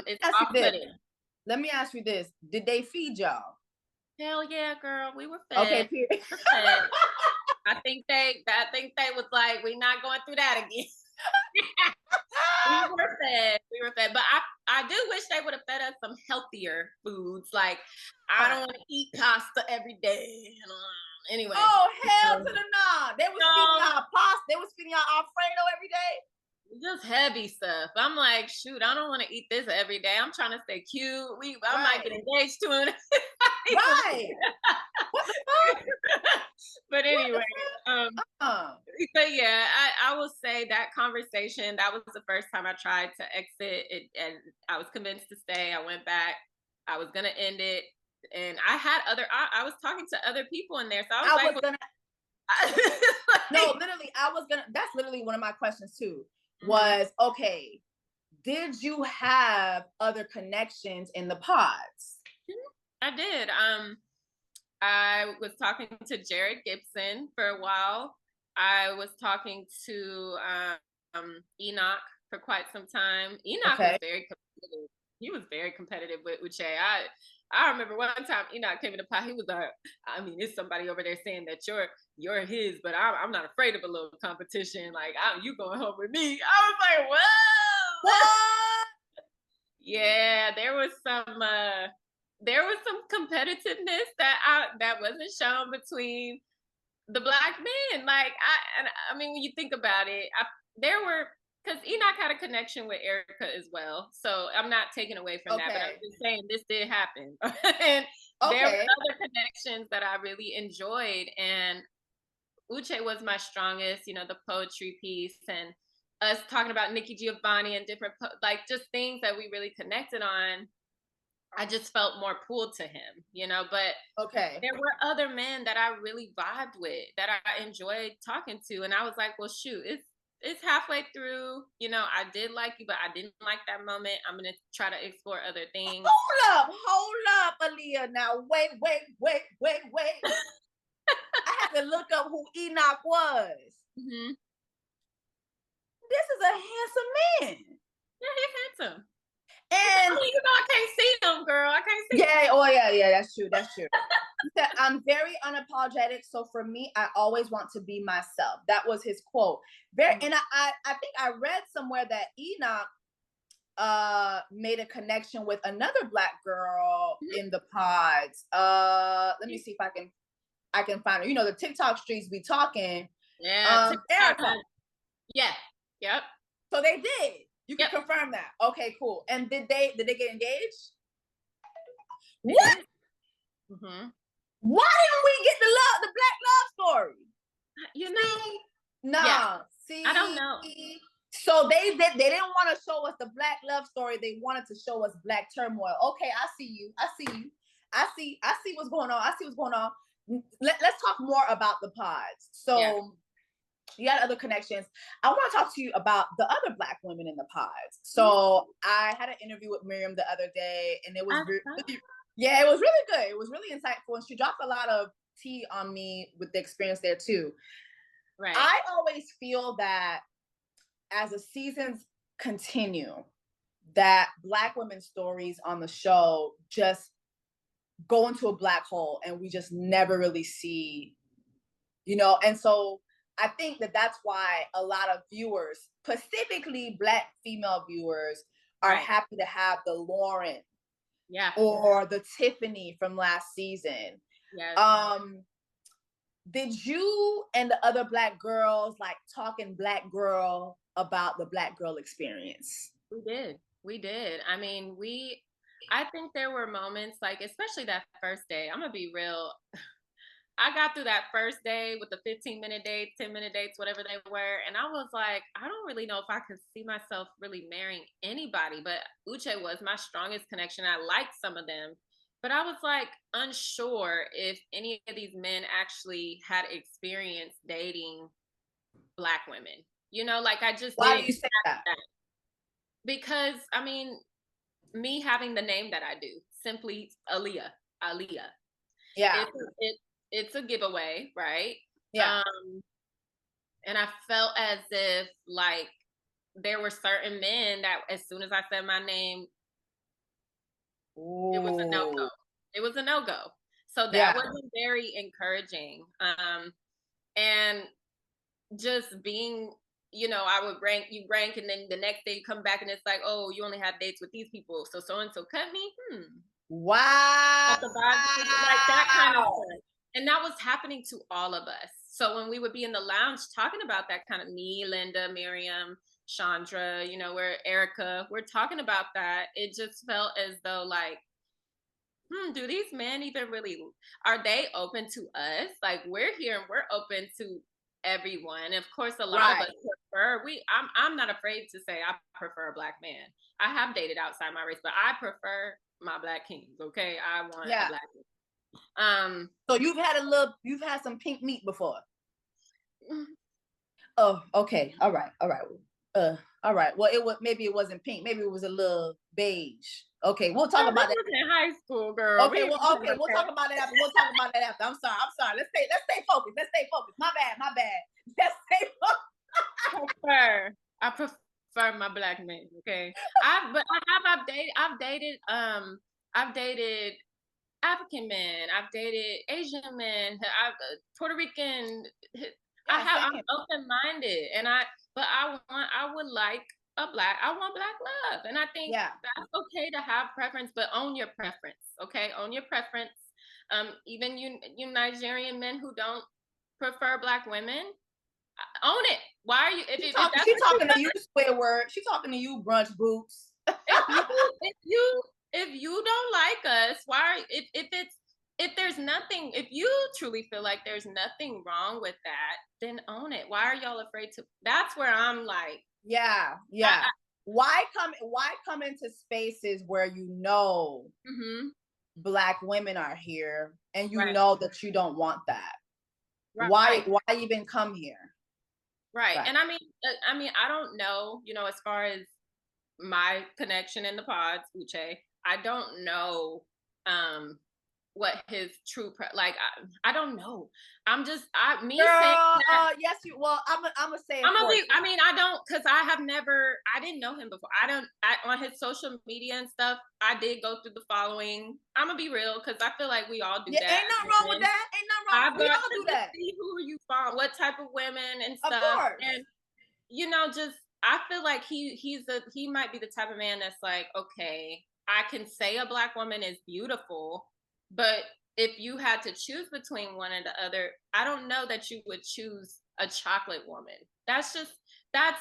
It's off-putting. Let me ask you this: did they feed y'all? Hell yeah, girl. We were fed. Okay. I think they was like, we're not going through that again. We were fed, but I do wish they would have fed us some healthier foods. Like, I don't want to eat pasta every day. Anyway. Oh, hell to the nah. They was feeding y'all pasta. They was feeding y'all Alfredo every day. Just heavy stuff. I'm like, shoot, I don't want to eat this every day. I'm trying to stay cute. I might get engaged to him. Right. What the fuck? But anyway, but yeah, I will say that conversation, that was the first time I tried to exit it, and I was convinced to stay. I went back. I was gonna end it, and I had I was talking to other people in there, so I was gonna. No, literally, that's literally one of my questions too. Was, okay, did you have other connections in the pods? I did. I was talking to Jared Gibson for a while. I was talking to Enoch for quite some time. Enoch was very competitive. He was very competitive with Uche. I remember one time Enoch came in the pod. He was like, I mean, there's somebody over there saying that you're his, but I'm not afraid of a little competition. Like, you going home with me? I was like, whoa. What? Yeah, there was some competitiveness that wasn't shown between the Black men. Like, I mean, when you think about it, because Enoch had a connection with Erica as well. So I'm not taking away from that, but I'm just saying this did happen. And there were other connections that I really enjoyed. And Uche was my strongest, the poetry piece, and us talking about Nikki Giovanni and different, like, just things that we really connected on. I just felt more pulled to him, but there were other men that I really vibed with, that I enjoyed talking to. And I was like, well, shoot, it's halfway through, I did like you, but I didn't like that moment. I'm going to try to explore other things. Hold up, Aaliyah. Now, wait. I had to look up who Enoch was. Mm-hmm. This is a handsome man. Yeah, he's handsome. And I can't see him, girl. I can't see him. Yeah, that's true. He said, I'm very unapologetic. So for me, I always want to be myself. That was his quote. And I think I read somewhere that Enoch made a connection with another Black girl in the pods. Let me see if I can find her. The TikTok streets be talking. Yeah. Erica. Yeah. Yep. So they did. You can confirm that. Okay, cool. And did they get engaged? What? Mm-hmm. Why didn't we get the black love story? You know, Nah. yeah. See, I don't know. So they didn't want to show us the black love story. They wanted to show us black turmoil. Okay, I see you. I see what's going on. I see what's going on. Let's talk more about the pods. So you had other connections. I want to talk to you about the other black women in the pods. So I had an interview with Miriam the other day, and it was it was really good. It was really insightful, and she dropped a lot of tea on me with the experience there too. Right. I always feel that as the seasons continue, that black women's stories on the show just go into a black hole, and we just never really see, and so I think that that's why a lot of viewers, specifically black female viewers, are happy to have the Lauren or the Tiffany from last season. Yes. Did you and the other black girls like talking black girl about the black girl experience? We did. I mean, I think there were moments, like, especially that first day. I'm gonna be real. I got through that first day with the 15-minute dates, 10-minute dates, whatever they were. And I was like, I don't really know if I could see myself really marrying anybody. But Uche was my strongest connection. I liked some of them. But I was like unsure if any of these men actually had experience dating black women. Like I just Why do you say that? Because, I mean, me having the name that I do, simply Aaliyah. Yeah. It's a giveaway, right? Yeah. And I felt as if like there were certain men that as soon as I said my name, it was a no-go. It was a no-go. So that wasn't very encouraging. And just being, I would you rank, and then the next day you come back and it's like, oh, you only had dates with these people. So and so cut me. Wow. Like that kind of stuff. And that was happening to all of us. So when we would be in the lounge talking about that kind of, me, Linda, Miriam, Chandra, where Erica, we're talking about that. It just felt as though like, do these men even really, are they open to us? Like we're here and we're open to everyone. And of course, a lot of us prefer, I'm not afraid to say I prefer a black man. I have dated outside my race, but I prefer my black kings. Okay. I want a black man. So you've had some pink meat before. Oh, okay. All right. All right. Well, maybe it wasn't pink. Maybe it was a little beige. Okay, we'll talk about that in high school, girl. Okay, we'll talk about that after. I'm sorry. Let's stay focused. My bad. Let's stay focused. I prefer my black men. Okay. I've dated African men. I've dated Asian men. Puerto Rican. I'm open-minded, and I want black love, and I think that's okay to have preference, but own your preference. Okay, own your preference. Even you Nigerian men who don't prefer black women, own it. Why are you? She's talking to you, Squidward. She's talking to you, brunch boots. If you don't like us, why? If you truly feel like there's nothing wrong with that, then own it. Why are y'all afraid to? That's where I'm like, why come into spaces where black women are here and you know that you don't want that? Why even come here? Right. And I mean, I don't know, as far as my connection in the pods, Uche, I don't know what his true I don't know. I'm just saying that, yes, I'm gonna say it. I don't, because I didn't know him before. On his social media and stuff, I did go through the following. I'm gonna be real, because I feel like we all do that. Ain't nothing wrong with that. We all do that. See who you follow, what type of women and stuff. Of course. And just I feel like he might be the type of man that's like, okay, I can say a black woman is beautiful, but if you had to choose between one and the other, I don't know that you would choose a chocolate woman. That's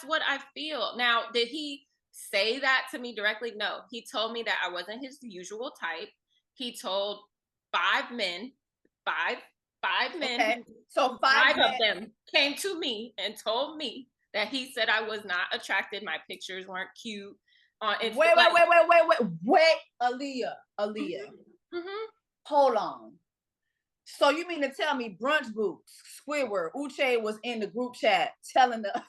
what I feel. Now, did he say that to me directly? No. He told me that I wasn't his usual type. he told five men, five men, Okay. So five of them came to me and told me that he said I was not attracted, my pictures weren't cute. Wait, Aaliyah. Mm-hmm. Hold on. So you mean to tell me Brunch Boots, Squidward, Uche was in the group chat telling the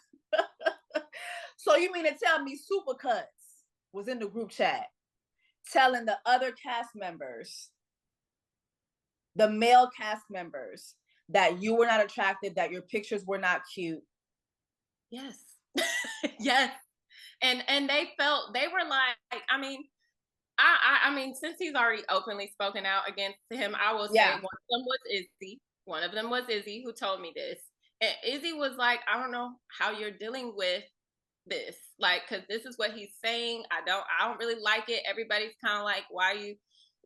so you mean to tell me Supercuts was in the group chat telling the other cast members, the male cast members, that you were not attracted, that your pictures were not cute? Yes. Yes. And they were like, I mean, I mean, since he's already openly spoken out against him, I will say one of them was Izzy. One of them was Izzy who told me this. And Izzy was like, I don't know how you're dealing with this. Like, cause this is what he's saying. I don't really like it. Everybody's kind of like, why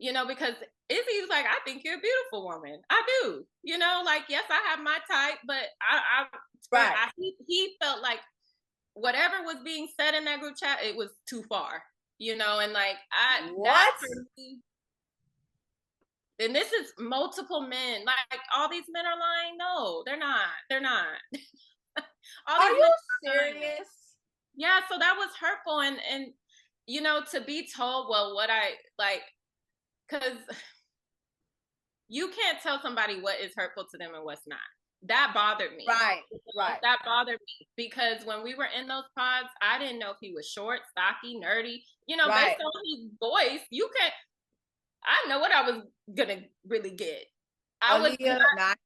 you know, because Izzy was like, I think you're a beautiful woman. I do. You know, like, yes, I have my type, but he felt like whatever was being said in that group chat, it was too far, you know, and like and this is multiple men. Like all these men are lying. No, they're not. Are you serious? Yeah, so that was hurtful, and you know, to be told, well, what I like, because you can't tell somebody what is hurtful to them and what's not. That bothered me. Right. That bothered me because when we were in those pods, I didn't know if he was short, stocky, nerdy. You know, based on his voice, I know what I was gonna really get. Aaliyah,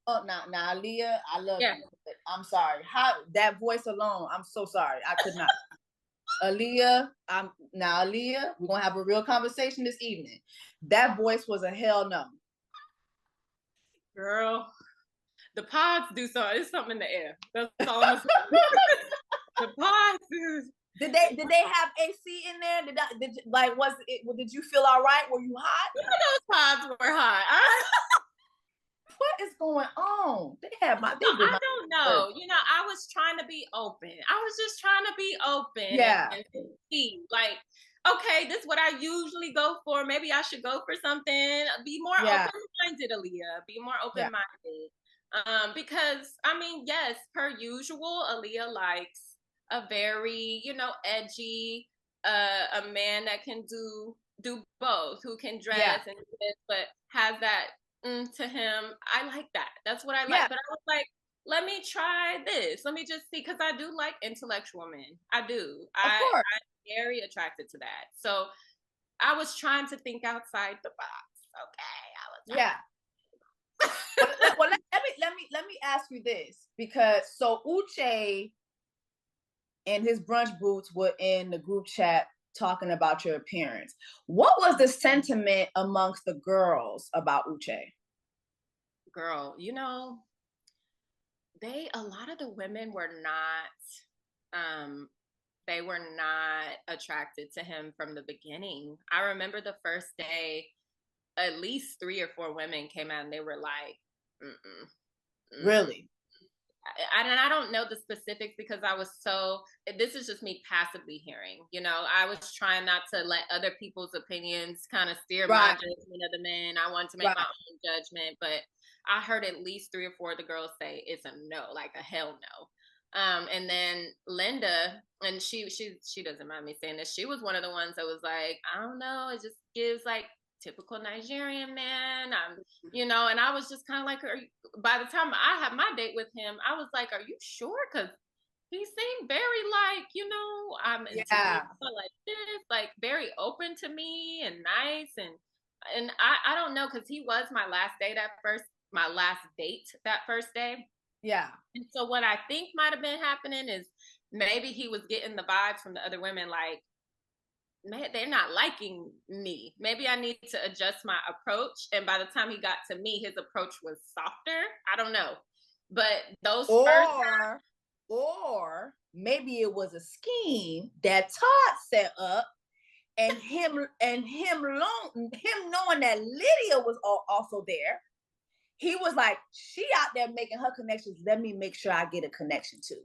Aaliyah, I love you. I'm sorry. How that voice alone, I'm so sorry. I could not. Aaliyah, Aaliyah, we're gonna have a real conversation this evening. That voice was a hell no. Girl, the pods do something. It's something in the air. That's all I'm saying. The pods is. Did they have AC in there? Did you feel all right? Were you hot? Those pods were hot. What is going on? I don't know. You know, I was trying to be open. I was just trying to be open. Yeah. And see, like, okay, this is what I usually go for. Maybe I should go for something. Be more open-minded, Aaliyah. Be more open-minded. Because I mean, yes, per usual, Aaliyah likes a very, you know, edgy, a man that can do both, who can dress and do this, but has that to him. I like that. That's what I like. But I was like, let me try this. Let me just see, because I do like intellectual men. I do. I'm very attracted to that. So I was trying to think outside the box. Okay. Well, let me ask you this, because so Uche and his Brunch Boots were in the group chat talking about your appearance. What was the sentiment amongst the girls about Uche? Girl, you know, a lot of the women were not, they were not attracted to him from the beginning. I remember the first day, at least 3 or 4 women came out and they were like, Really? I don't know the specifics because this is just me passively hearing, you know, I was trying not to let other people's opinions kind of steer my judgment of the men. I wanted to make my own judgment, but I heard at least 3 or 4 of the girls say it's a no, like a hell no. And then Linda, and she doesn't mind me saying this, she was one of the ones that was like, I don't know, it just gives like typical Nigerian man, you know, and I was just kind of like, by the time I had my date with him, I was like, are you sure? Because he seemed very like, you know, I'm into like this, like very open to me and nice, and I don't know, because he was my last date that first day. Yeah. And so what I think might have been happening is maybe he was getting the vibes from the other women, like, man, they're not liking me. Maybe I need to adjust my approach. And by the time he got to me, his approach was softer. I don't know. But those or maybe it was a scheme that Todd set up, and him knowing that Lydia was also there, he was like, she out there making her connections. Let me make sure I get a connection too.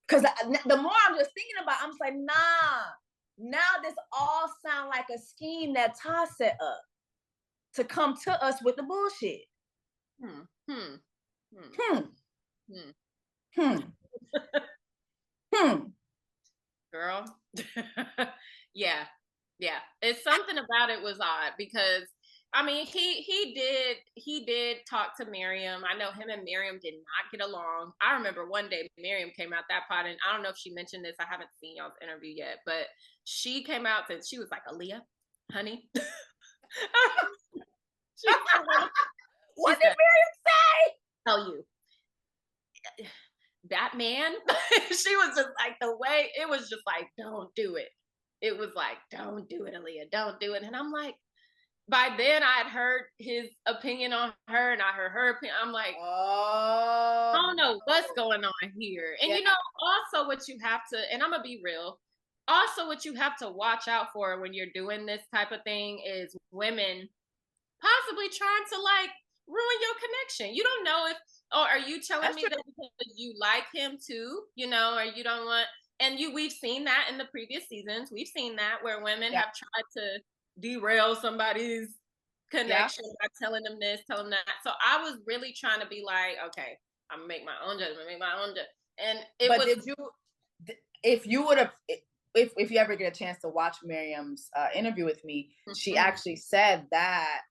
Because the more I'm just thinking about it, I'm just like, nah. Now this all sound like a scheme that Todd set up. to come to us with the bullshit. Girl. Yeah. It's something about it was odd because I mean he did talk to Miriam. I know him and Miriam did not get along. I remember one day Miriam came out that pod, and I don't know if she mentioned this. I haven't seen y'all's interview yet, but she came out and she was like, Aaliyah, honey. What did Miriam say? Tell you. That man, she was just like, the way it was just like, don't do it. It was like, don't do it, Aaliyah, don't do it. And I'm like, by then I had heard his opinion on her and I heard her opinion. I'm like, I don't know what's going on here. And you know, also what you have to, and I'm gonna be real, also what you have to watch out for when you're doing this type of thing is women possibly trying to like ruin your connection. You don't know if, or are you telling me that because you like him too, you know, or you don't want, and we've seen that in the previous seasons. We've seen that where women have tried to derail somebody's connection by telling them this, telling them that. So I was really trying to be like, okay, I'm gonna make my own judgment, And it but was. Did you, if you would have, if you ever get a chance to watch Miriam's interview with me, she actually said that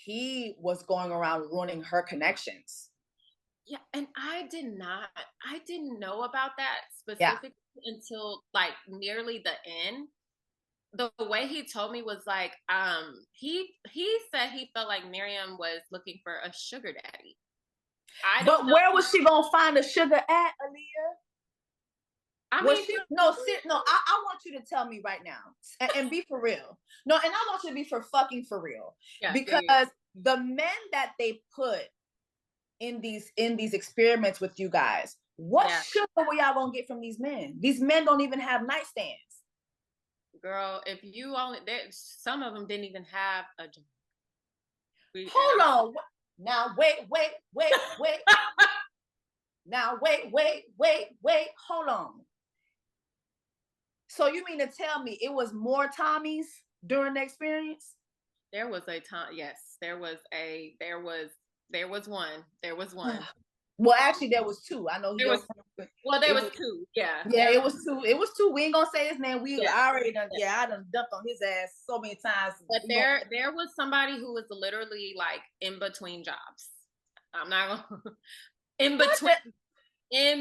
he was going around ruining her connections. Yeah, and I didn't know about that specifically until like nearly the end. The way he told me was like, he said he felt like Miriam was looking for a sugar daddy. But where was she gonna find a sugar at, Aaliyah? I mean, I want you to tell me right now and be for real. No, and I want you to be for fucking for real. Because the men that they put in these experiments with you guys, what sugar were y'all gonna get from these men? These men don't even have nightstands. Girl, if you only, some of them didn't even have a job. Hold on. Now wait. Now wait. Hold on. So you mean to tell me it was more Tommies during the experience? There was a time. Yes, there was one. Well, actually, there was two. I know there was two. Yeah, it was two. It was two. We ain't gonna say his name. I already done. I done dumped on his ass so many times. But there was somebody who was literally like in between jobs. I'm not gonna in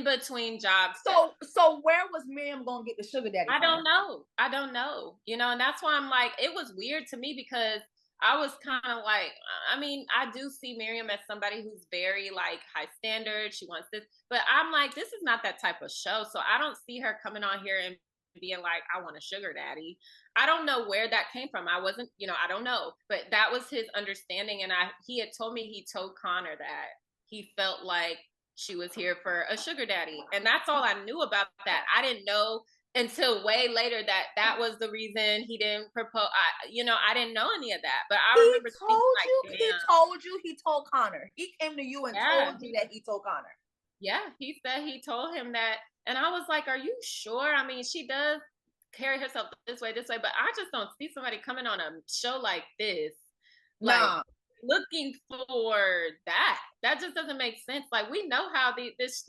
between jobs. So where was Miriam gonna get the sugar daddy? I don't know. You know, and that's why I'm like, it was weird to me because I was kind of like, I mean, I do see Miriam as somebody who's very like high standard. She wants this, but I'm like, this is not that type of show. So I don't see her coming on here and being like, I want a sugar daddy. I don't know where that came from. I wasn't, you know, I don't know, but that was his understanding. And he had told me, he told Connor that he felt like she was here for a sugar daddy. And that's all I knew about that. I didn't know until way later that was the reason he didn't propose. I didn't know any of that, but I remember he told Connor. He came to you and told you that he told Connor. Yeah, he said he told him that. And I was like, are you sure? I mean, she does carry herself this way, but I just don't see somebody coming on a show like this. Like, looking for that just doesn't make sense. Like, we know how this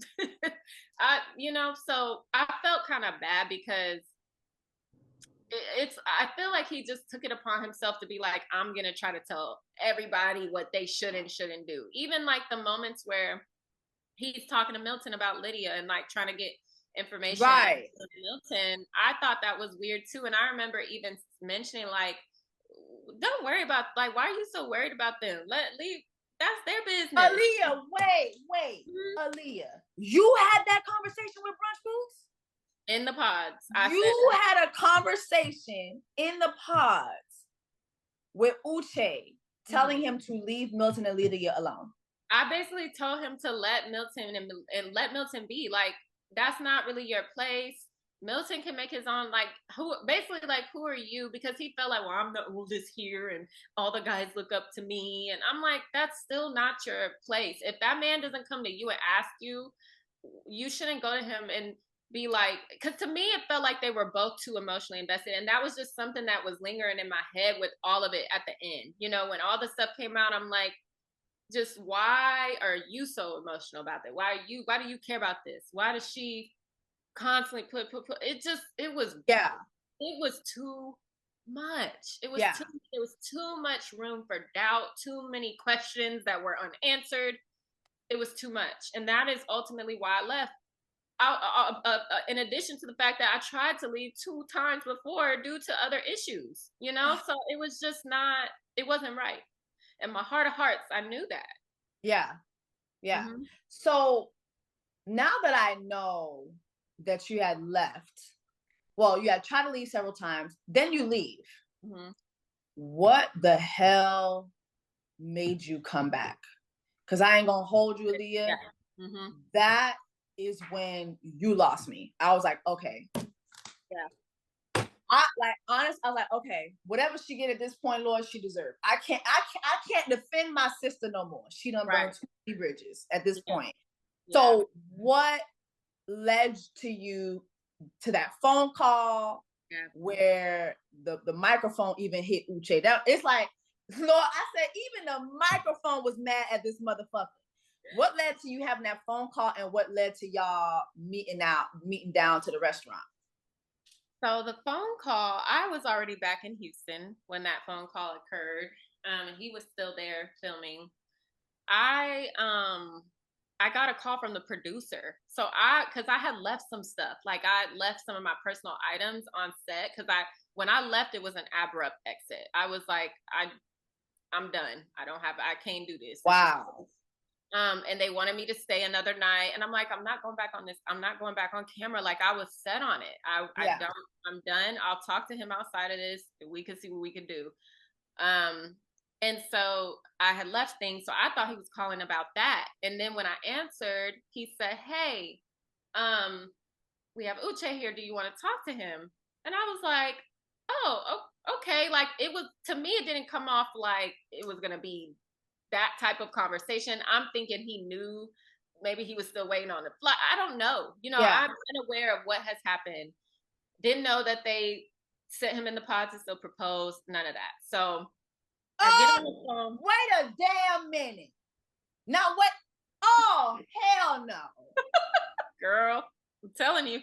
so I felt kind of bad because I feel like he just took it upon himself to be like, I'm gonna try to tell everybody what they should and shouldn't do. Even like the moments where he's talking to Milton about Lydia and like trying to get information from Milton, I thought that was weird too. And I remember even mentioning like, don't worry about, like, why are you so worried about them? Leave. That's their business. Aaliyah, wait. Aaliyah, you had that conversation with Brunch Boots? In the pods. You had a conversation in the pods with Uche telling him to leave Milton and Lydia alone. I basically told him to let Milton and let Milton be. Like, that's not really your place. Milton can make his own, like, who are you? Because he felt like, well, I'm the oldest here and all the guys look up to me. And I'm like, that's still not your place. If that man doesn't come to you and ask you, you shouldn't go to him. And be like, because to me it felt like they were both too emotionally invested, and that was just something that was lingering in my head with all of it at the end. You know, when all the stuff came out, I'm like, just why are you so emotional about that? Why do you care about this? Why does she constantly put Yeah. it was too much. Yeah. It was too much room for doubt, too many questions that were unanswered. It was too much. And that is ultimately why I left. In addition to the fact that I tried to leave 2 times before due to other issues, you know? So it was just not, it wasn't right. In my heart of hearts, I knew that. Yeah. Yeah. Mm-hmm. So now that I know that you had left, well, you had tried to leave several times, then you leave. Mm-hmm. What the hell made you come back? Because I ain't gonna hold you, Aaliyah. Yeah. Mm-hmm. That is when you lost me. I was like, okay. Yeah. I was like, okay, whatever she get at this point, Lord, she deserved. I can't defend my sister no more. She done burned too many bridges at this point. Yeah. So what led to you to that phone call where the microphone even hit Uche? That it's like, Lord, I said, even the microphone was mad at this motherfucker. What led to you having that phone call, and what led to y'all meeting down to the restaurant? So the phone call, I was already back in Houston when that phone call occurred. And he was still there filming. I got a call from the producer. So cause I had left some stuff. Like I left some of my personal items on set. Cause when I left, it was an abrupt exit. I was like, I'm done. I can't do this. Wow. And they wanted me to stay another night, and I'm like, I'm not going back on this. I'm not going back on camera. Like I was set on it. I'm done. I'll talk to him outside of this. We can see what we can do. And so I had left things, so I thought he was calling about that. And then when I answered, he said, "Hey, we have Uche here. Do you want to talk to him?" And I was like, "Oh, okay." Like it was, to me, it didn't come off like it was gonna be that type of conversation. I'm thinking he knew, maybe he was still waiting on the flight. I don't know. You know, I'm unaware of what has happened. Didn't know that they sent him in the pod to still propose. None of that. So I get on the phone. Wait a damn minute. Now what? Oh, hell no. Girl, I'm telling you.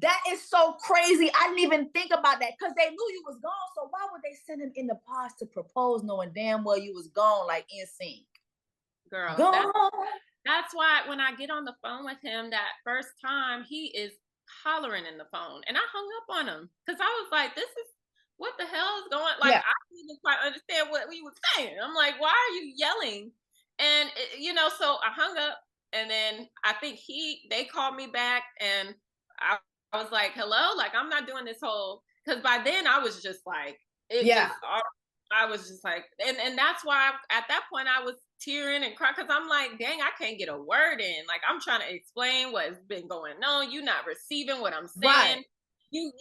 That is so crazy. I didn't even think about that because they knew you was gone. So why would they send him in the pods to propose knowing damn well you was gone, like in sync? Girl, gone. That's why when I get on the phone with him that first time, he is hollering in the phone. And I hung up on him because I was like, this is, what the hell is going, like, I didn't quite understand what he was saying. I'm like, why are you yelling? And, you know, so I hung up, and then I think they called me back, and I was like, hello? Like, I'm not doing this whole, because by then I was just like, I was just like, and that's why at that point I was tearing and crying because I'm like, dang, I can't get a word in. Like I'm trying to explain what's been going on. You're not receiving what I'm saying. Right. You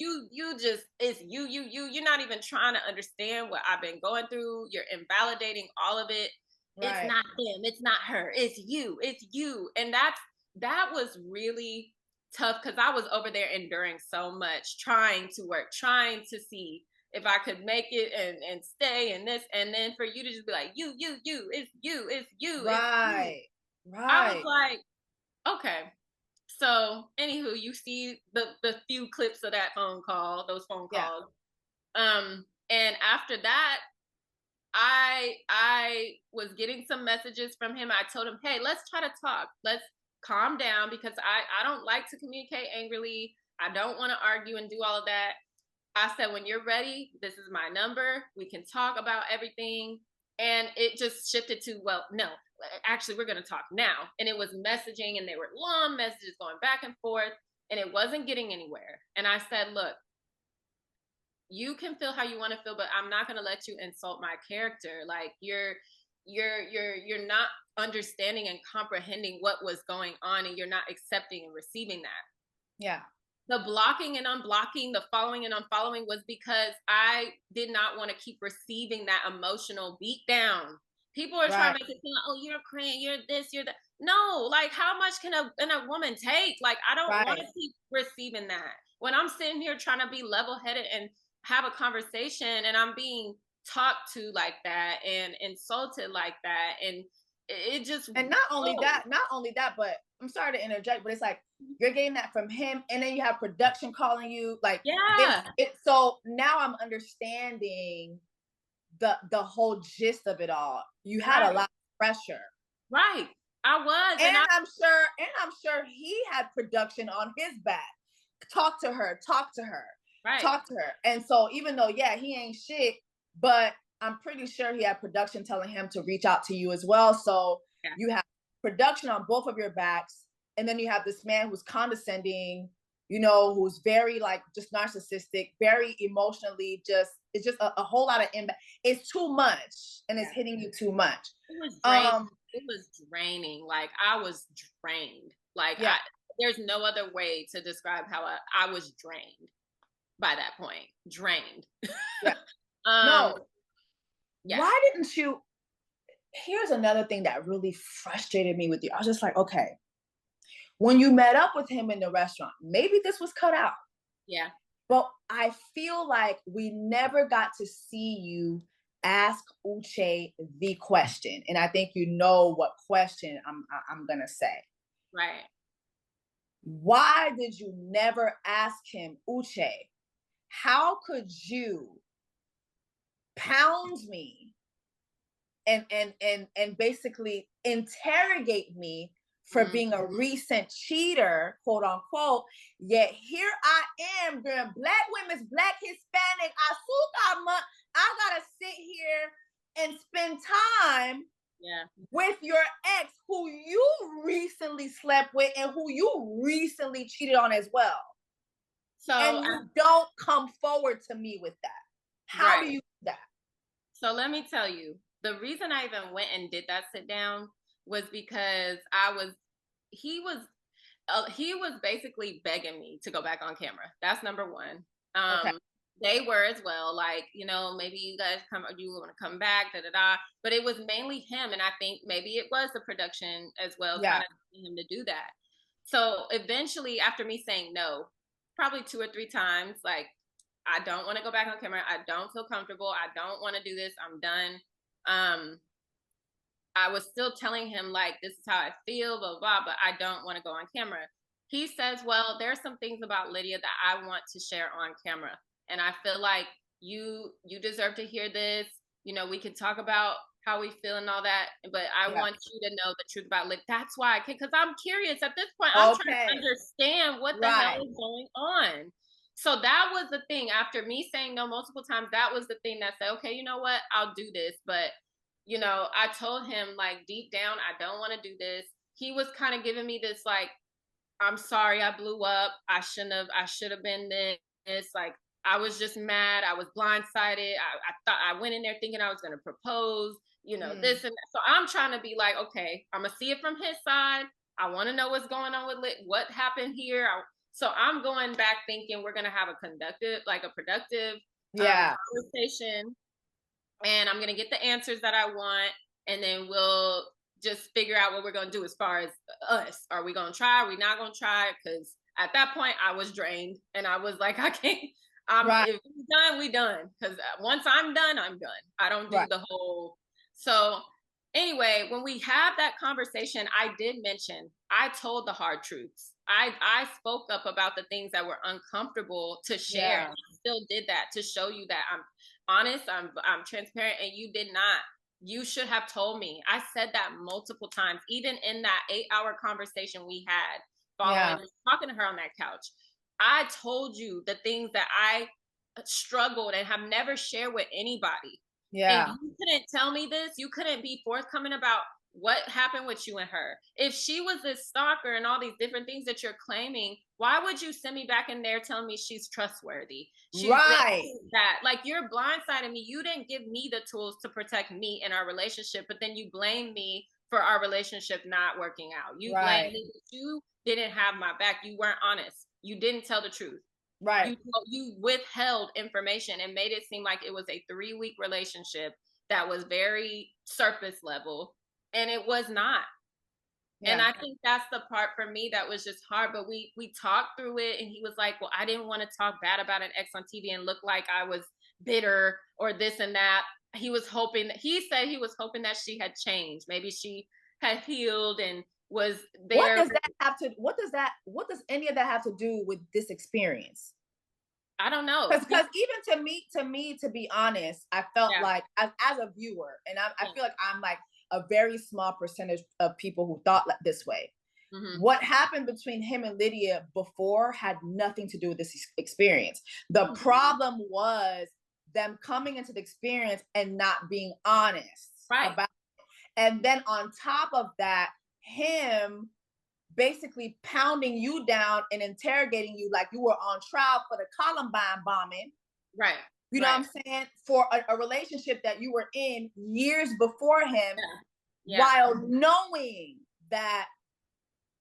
just, it's you're not even trying to understand what I've been going through. You're invalidating all of it. Right. It's not him. It's not her. It's you. And that was really tough because I was over there enduring so much, trying to work, trying to see if I could make it and stay and this, and then for you to just be like, it's you. Right. I was like, okay. So anywho, you see the few clips of that phone call, those phone calls. And after that, I was getting some messages from him. I told him, hey, let's try to talk. Let's calm down because I don't like to communicate angrily. I don't want to argue and do all of that. I said, when you're ready, this is my number. We can talk about everything. And it just shifted to, well, no, actually, we're going to talk now. And it was messaging, and they were long messages going back and forth, and it wasn't getting anywhere. And I said, look, you can feel how you want to feel, but I'm not going to let you insult my character. Like you're not understanding and comprehending what was going on, and you're not accepting and receiving that. Yeah. The blocking and unblocking, the following and unfollowing was because I did not want to keep receiving that emotional beat down. People are trying to make it seem like, oh, you're crying, you're this, you're that. No, like, how much can a woman take? Like, I don't want to keep receiving that. When I'm sitting here trying to be level-headed and have a conversation, and I'm being talked to like that and insulted like that, and it just, and not only that, but I'm sorry to interject, but it's like you're getting that from him, and then you have production calling you, like, so now I'm understanding the whole gist of it all. You had a lot of pressure. Right. I was. And I'm sure he had production on his back. Talk to her. Right. Talk to her. And so even though, yeah, he ain't shit, but I'm pretty sure he had production telling him to reach out to you as well. So you have production on both of your backs. And then you have this man who's condescending, you know, who's very, like, just narcissistic, very emotionally, it's just a whole lot of impact. It's too much, and it's hitting you too much. It was draining. It was draining. Like, I was drained. Like, there's no other way to describe how I was drained by that point. Drained. Yeah. No. Yeah. Why didn't you? Here's another thing that really frustrated me with you. I was just like, okay, when you met up with him in the restaurant, maybe this was cut out. Yeah. But I feel like we never got to see you ask Uche the question. And I think you know what question I'm going to say. Right. Why did you never ask him, Uche, how could you pound me and basically interrogate me for being a recent cheater, quote unquote, yet here I am during Black Women's Black Hispanic Azúcar Month. I gotta sit here and spend time with your ex who you recently slept with and who you recently cheated on as well. So, and you don't come forward to me with that. How do you do that? So let me tell you, the reason I even went and did that sit down was because he was basically begging me to go back on camera. That's number one. They were as well, like, you know, maybe you guys you want to come back, but it was mainly him. And I think maybe it was the production as well, trying to get him to do that. So eventually, after me saying no, probably 2 or 3 times, like, I don't want to go back on camera. I don't feel comfortable. I don't want to do this. I'm done. I was still telling him, like, this is how I feel, blah, blah, but I don't want to go on camera. He says, well, there's some things about Lydia that I want to share on camera. And I feel like you deserve to hear this. You know, we can talk about how we feel and all that, but I want you to know the truth about Lydia. That's why, because I'm curious at this point. I'm trying to understand what the hell is going on. So that was the thing. After me saying no multiple times, that was the thing that said, okay, you know what? I'll do this. But, you know, I told him, like, deep down, I don't want to do this. He was kind of giving me this, like, I'm sorry I blew up. I should have been this. Like, I was just mad. I was blindsided. I thought I went in there thinking I was going to propose, you know, this and that. So I'm trying to be like, okay, I'm going to see it from his side. I want to know what's going on with what happened here. So I'm going back thinking we're going to have a productive conversation, and I'm going to get the answers that I want, and then we'll just figure out what we're going to do as far as us. Are we going to try? Are we not going to try? Because at that point I was drained, and I was like, I can't. If we're done, we done. Because once I'm done, I'm done. I don't do the whole. So anyway, when we have that conversation, I did mention, I told the hard truths. I spoke up about the things that were uncomfortable to share. Yeah. I still did that to show you that I'm honest, I'm transparent, and you did not. You should have told me. I said that multiple times, even in that 8-hour conversation we had following talking to her on that couch. I told you the things that I struggled and have never shared with anybody. Yeah. And you couldn't tell me this. You couldn't be forthcoming about what happened with you and her. If she was this stalker and all these different things that you're claiming, why would you send me back in there telling me she's trustworthy? She's that. Like, you're blindsiding me. You didn't give me the tools to protect me in our relationship, but then you blame me for our relationship not working out. You blame me that you didn't have my back. You weren't honest. You didn't tell the truth. Right. You withheld information and made it seem like it was a 3-week relationship that was very surface level, and it was not. And Yeah. I think that's the part for me that was just hard. But we talked through it, and he was like, "Well, I didn't want to talk bad about an ex on TV and look like I was bitter or this and that." He was hoping. He said he was hoping that she had changed. Maybe she had healed and was What there. does that have to? What does any of that have to do with this experience? I don't know. Because even to be honest, I felt Yeah. like as a viewer, and I Yeah. feel like I'm like a very small percentage of people who thought like this way. Mm-hmm. What happened between him and Lydia before had nothing to do with this experience. The problem was them coming into the experience and not being honest about it. And then on top of that, him basically pounding you down and interrogating you like you were on trial for the Columbine bombing. Right. You know what I'm saying? For a relationship that you were in years before him, while knowing that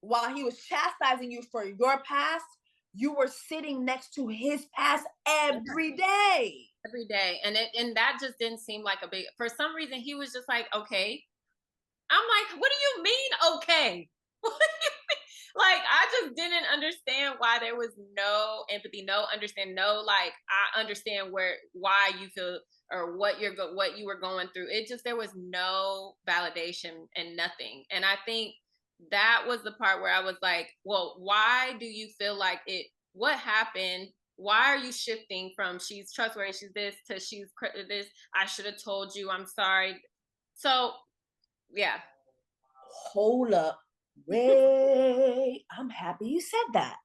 while he was chastising you for your past, you were sitting next to his past every day. Every day. And that just didn't seem like a big, for some reason, he was just like, okay. I'm like, what do you mean, okay? Like, I just didn't understand why there was no empathy, no understanding, no, like, I understand why you feel or what you were going through. It just, there was no validation and nothing. And I think that was the part where I was like, well, why do you feel like what happened? Why are you shifting from she's trustworthy, she's this, to she's this, I should have told you, I'm sorry. So, yeah. Hold up. Wait, I'm happy you said that.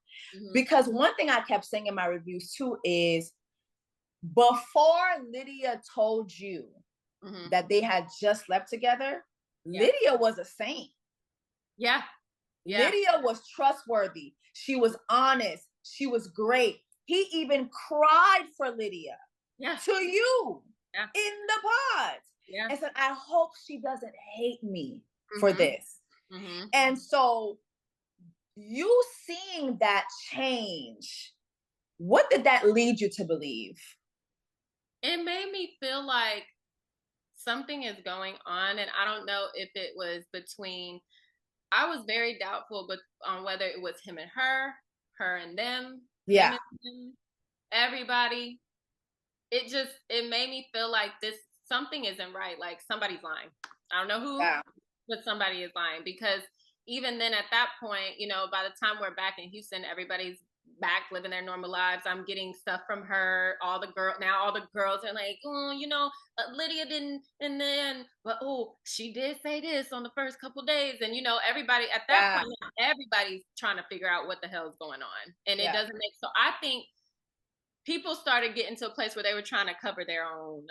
Because one thing I kept saying in my reviews too is before Lydia told you that they had just slept together, Lydia was a saint. Yeah. Lydia was trustworthy. She was honest. She was great. He even cried for Lydia to you in the pod and said, I hope she doesn't hate me for this. And so you seeing that change, what did that lead you to believe? It made me feel like something is going on, and I don't know if it was between, I was very doubtful but on whether it was him and her and them, him and them, everybody. It made me feel like something isn't right, like somebody's lying. I don't know who, but somebody is lying, because even then at that point, by the time we're back in Houston, everybody's back living their normal lives. I'm getting stuff from her. All the girls are like, oh, Lydia didn't, and then, but oh, she did say this on the first couple days, and everybody at that point, everybody's trying to figure out what the hell is going on, and it doesn't make. So I think people started getting to a place where they were trying to cover their own.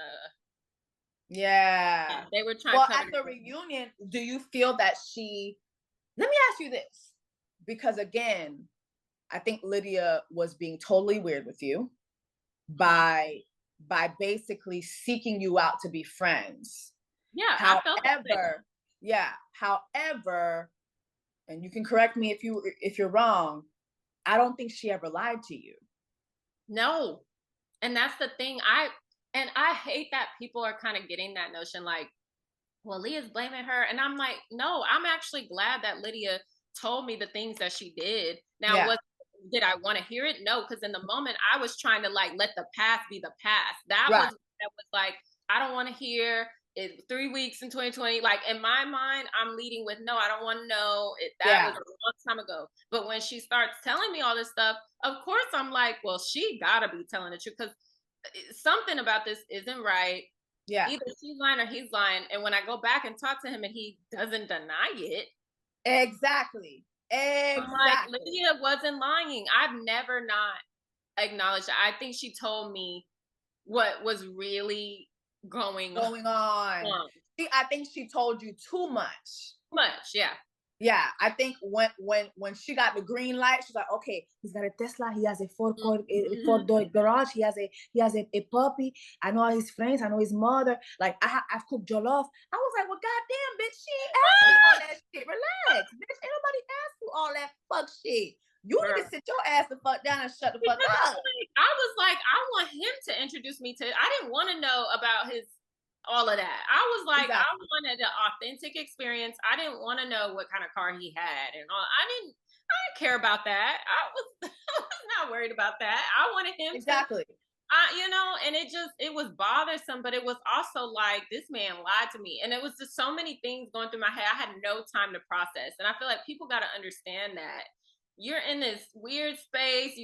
They were trying. Well, at the reunion, do you feel that she? Let me ask you this, because again, I think Lydia was being totally weird with you by basically seeking you out to be friends. Yeah. However, and you can correct me if you're wrong, I don't think she ever lied to you. No. And that's the thing. I hate that people are kind of getting that notion like, well, Leah's blaming her. And I'm like, no, I'm actually glad that Lydia told me the things that she did. Now, did I want to hear it? No, because in the moment I was trying to like let the past be the past. That was like, I don't want to hear it. 3 weeks in 2020. Like in my mind, I'm leading with no, I don't want to know it. That was a long time ago. But when she starts telling me all this stuff, of course I'm like, well, she gotta be telling the truth, because something about this isn't right. Either she's lying or he's lying. And when I go back and talk to him and he doesn't deny it. Exactly. I'm like, Lydia wasn't lying. I've never not acknowledged that. I think she told me what was really going on. See, I think she told you too much. Yeah. Yeah, I think when she got the green light, she's like, okay, he's got a Tesla, he has a four-door garage, he has a puppy, I know all his friends, I know his mother, like I've cooked jollof. I was like, well, goddamn, bitch, she asked you all that shit. Relax, bitch, ain't nobody asked you all that fuck shit. You need to sit your ass the fuck down and shut the fuck up. I was like, I want him to introduce me to. I didn't want to know about his all of that. I was like, Exactly. I wanted an authentic experience. I didn't want to know what kind of car he had and all. I didn't care about that. I was not worried about that. I wanted him to, Exactly. and it was bothersome, but it was also like, this man lied to me. And it was just so many things going through my head. I had no time to process. And I feel like people got to understand that you're in this weird space,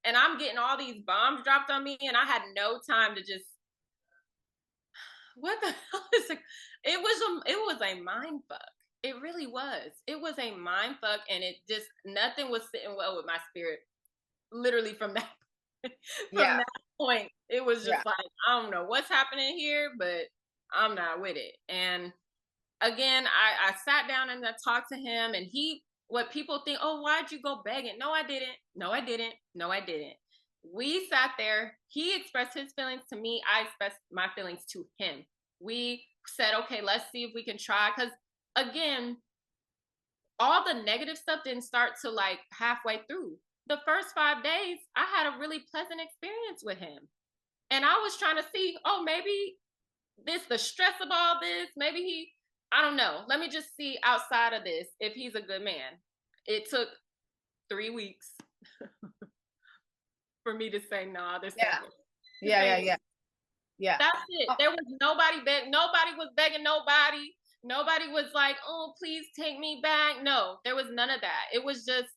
and I'm getting all these bombs dropped on me, and I had no time to just, what the hell is it? It was a mind fuck. It really was. It was a mind fuck, and it just, nothing was sitting well with my spirit. Literally from that from Yeah. that point, it was Yeah. just like, I don't know what's happening here, but I'm not with it. And again, I sat down and I talked to him, and what people think, oh, why'd you go begging? No, I didn't. No, I didn't. No, I didn't. We sat there. He expressed his feelings to me. I expressed my feelings to him. We said, okay, let's see if we can try. Because again, all the negative stuff didn't start till like halfway through. The first 5 days, I had a really pleasant experience with him. And I was trying to see, oh, maybe the stress of all this, maybe I don't know. Let me just see outside of this if he's a good man. It took 3 weeks for me to say, no, there's something. Yeah. That's it. There was nobody was begging nobody. Nobody was like, oh, please take me back. No, there was none of that. It was just,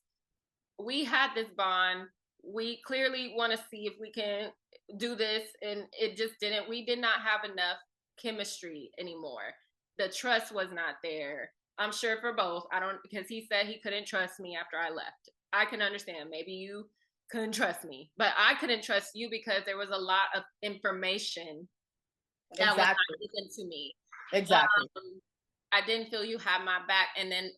we had this bond. We clearly want to see if we can do this. And it just didn't. We did not have enough chemistry anymore. The trust was not there. I'm sure for both. Because he said he couldn't trust me after I left. I can understand. Maybe you couldn't trust me, but I couldn't trust you because there was a lot of information that was not given to me. Exactly. I didn't feel you had my back, and then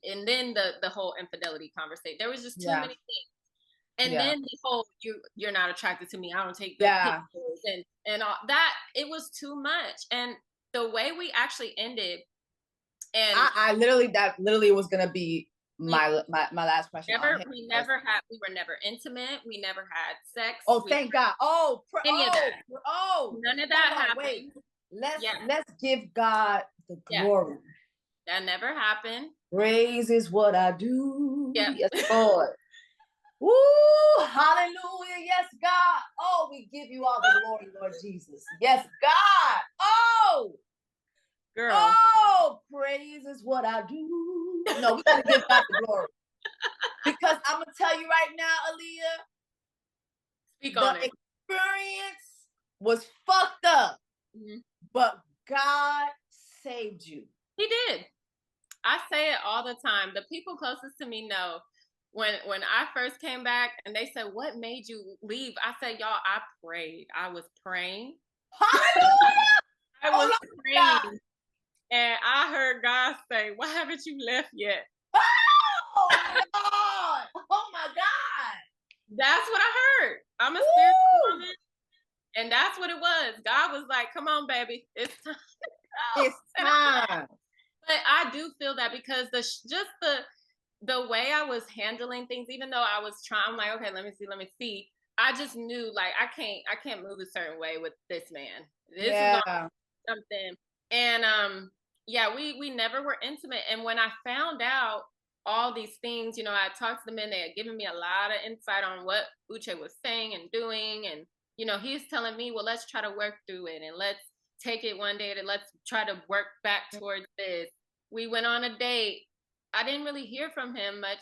the whole infidelity conversation. There was just too many things. And then the whole you're not attracted to me. I don't take good pictures and all that. It was too much. And the way we actually ended, and I that literally was gonna be my last question. We were never intimate. We never had sex. Oh, thank God. None of that happened. Wait, let's give God the glory. That never happened. Praise is what I do. Yep. Yes, Lord. Woo! Hallelujah. Yes, God. Oh, we give you all the glory, Lord Jesus. Yes, God. Oh, girl. Oh, praise is what I do. No, we gotta give God the glory. Because I'm gonna tell you right now, Aaliyah. Speak on it. The experience was fucked up, but God saved you. He did. I say it all the time. The people closest to me know. When I first came back and they said, what made you leave? I said, y'all, I prayed. I was praying. Hallelujah! I was praying. And I heard God say, why haven't you left yet? Oh, God. Oh, my God. That's what I heard. I'm a spiritual woman. And that's what it was. God was like, come on, baby. It's time. It's time. But I do feel that because the way I was handling things, even though I was trying, I'm like, okay, let me see. I just knew, like, I can't move a certain way with this man. This is something. And we never were intimate. And when I found out all these things, I talked to the men. They had given me a lot of insight on what Uche was saying and doing. And, he's telling me, well, let's try to work through it. And let's take it one day and let's try to work back towards this. We went on a date. I didn't really hear from him much,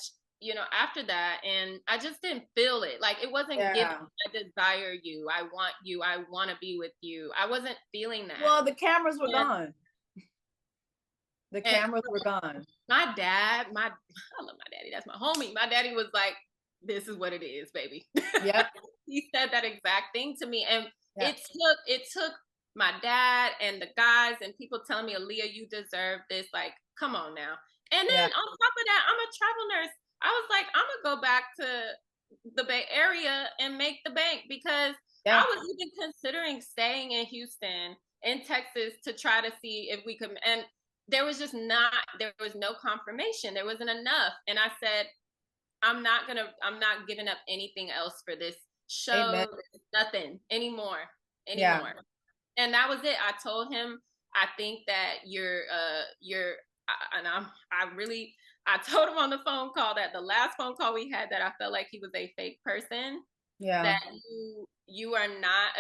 after that. And I just didn't feel it. Like, it wasn't giving, I desire you. I want to be with you. I wasn't feeling that. Well, the cameras were gone. The cameras were gone. My dad, I love my daddy. That's my homie. My daddy was like, this is what it is, baby. Yep. He said that exact thing to me. And it took my dad and the guys and people telling me, Aaliyah, you deserve this. Like, come on now. And then on top of that, I'm a travel nurse. I was like, I'm going to go back to the Bay Area and make the bank because I was even considering staying in Houston, in Texas, to try to see if we could. And there was no confirmation. There wasn't enough. And I said, I'm not giving up anything else for this show. Nothing anymore. And that was it. I told him I think that and I told him on the phone call that the last phone call we had that I felt like he was a fake person, Yeah. that you are not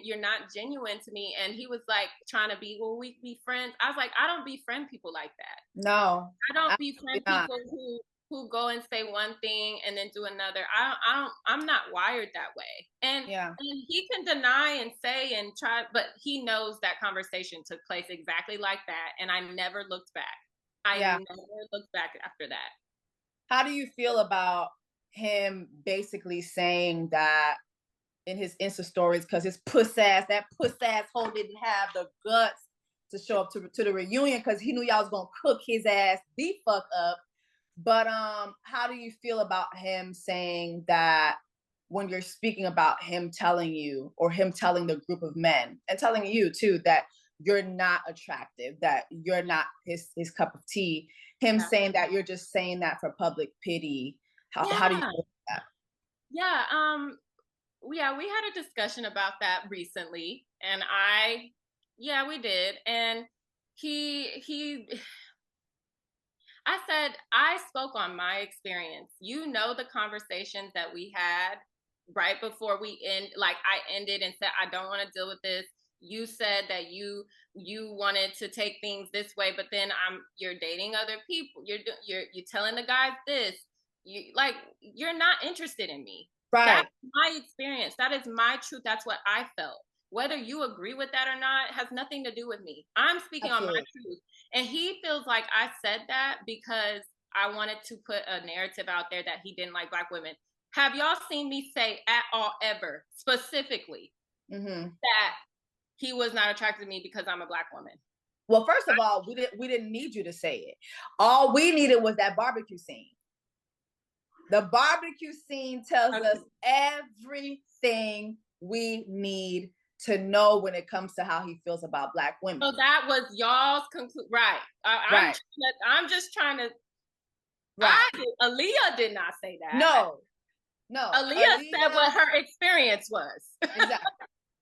you're not genuine to me. And he was like trying to be, well, we be friends. I was like, I don't befriend people like that. No. I don't Absolutely befriend not. people who go and say one thing and then do another. I'm not wired that way. And he can deny and say and try, but he knows that conversation took place exactly like that. And I never looked back. I never looked back after that. How do you feel about him basically saying that in his Insta stories, because that puss ass hoe didn't have the guts to show up to the reunion because he knew y'all was gonna cook his ass the fuck up. But how do you feel about him saying that when you're speaking about him telling you, or him telling the group of men and telling you too, that you're not attractive, that you're not his cup of tea, him saying that you're just saying that for public pity? How do you feel about that? Yeah, we had a discussion about that recently, and we did. And I said, I spoke on my experience. You know, the conversations that we had right before I ended and said, I don't want to deal with this. You said that you wanted to take things this way, but then you're dating other people. You're telling the guys this. You're not interested in me. Right. That's my experience. That is my truth. That's what I felt. Whether you agree with that or not has nothing to do with me. I'm speaking on my truth. And he feels like I said that because I wanted to put a narrative out there that he didn't like Black women. Have y'all seen me say at all ever specifically that he was not attracted to me because I'm a Black woman? Well, first of all, we didn't need you to say it. All we needed was that barbecue scene. The barbecue scene tells us everything we need to know when it comes to how he feels about Black women. So that was y'all's conclusion, right? Right. I'm just trying to. Right. Aaliyah did not say that. No. Aaliyah said what her experience was. Exactly.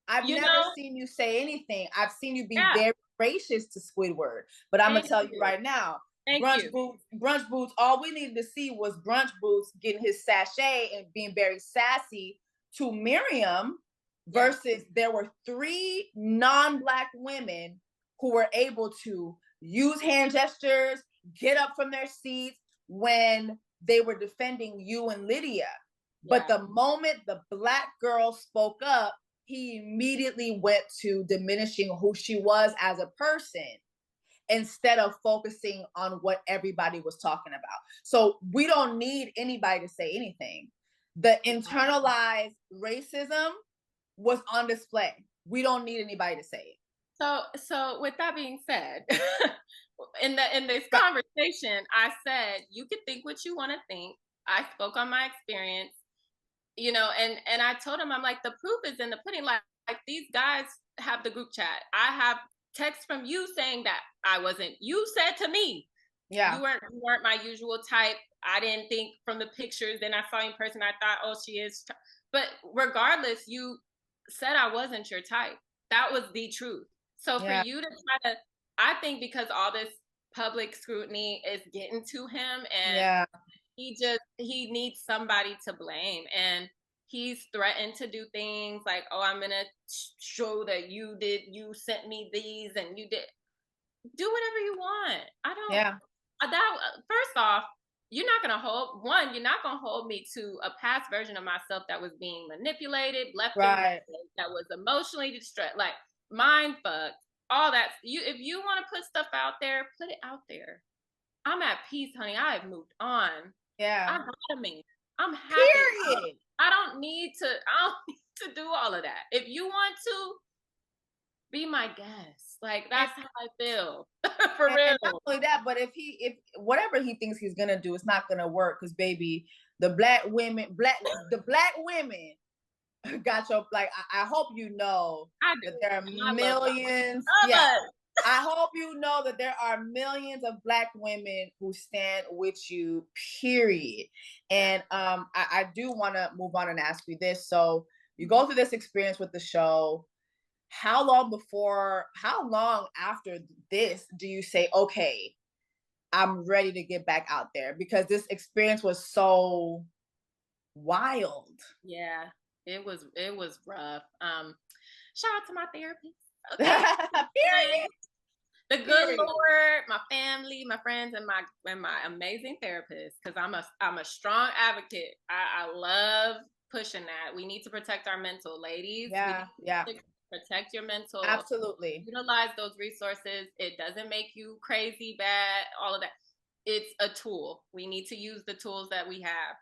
I've never seen you say anything. I've seen you be very gracious to Squidward, but I'm gonna tell you right now. Brunch Boots. All we needed to see was Brunch Boots getting his sachet and being very sassy to Miriam, versus there were 3 non-Black women who were able to use hand gestures, get up from their seats when they were defending you and Lydia. But the moment the Black girl spoke up, he immediately went to diminishing who she was as a person, instead of focusing on what everybody was talking about. So we don't need anybody to say anything. The internalized racism was on display. We don't need anybody to say it. So with that being said, in this conversation, I said, you can think what you want to think. I spoke on my experience, and I told him, I'm like, the proof is in the pudding. Like these guys have the group chat. I have text from you saying that I wasn't. You said to me, you weren't my usual type. I didn't think from the pictures. Then I saw you in person. I thought, oh, she is. But regardless, you said I wasn't your type. That was the truth. So for you to try to, I think because all this public scrutiny is getting to him, and he needs somebody to blame, and he's threatened to do things like, oh, I'm gonna show that you sent me these, and you did. Do whatever you want. I don't. First off, you're not gonna hold me to a past version of myself that was being manipulated, left that was emotionally distressed, like mind fucked, all that. If you want to put stuff out there, put it out there. I'm at peace, honey. I have moved on. I got a man. I'm happy. Period. I don't need to do all of that. If you want to, be my guest. Like that's how I feel. For real. And not only that, but if whatever he thinks he's gonna do, it's not gonna work, because baby, the black women got your, like, I hope you know that there are millions. I hope you know that there are millions of Black women who stand with you, period. And I do want to move on and ask you this. So you go through this experience with the show. how long after this do you say, okay, I'm ready to get back out there? Because this experience was so wild. Yeah, it was rough. Shout out to my therapist. Okay. Period. The good Period. Lord, my family, my friends, and my amazing therapist. Because I'm a strong advocate. I love pushing that. We need to protect our mental, ladies. We Yeah, yeah, need to protect your mental. absolutely. Utilize those resources. It doesn't make you crazy, bad, all of that. It's a tool. We need to use the tools that we have.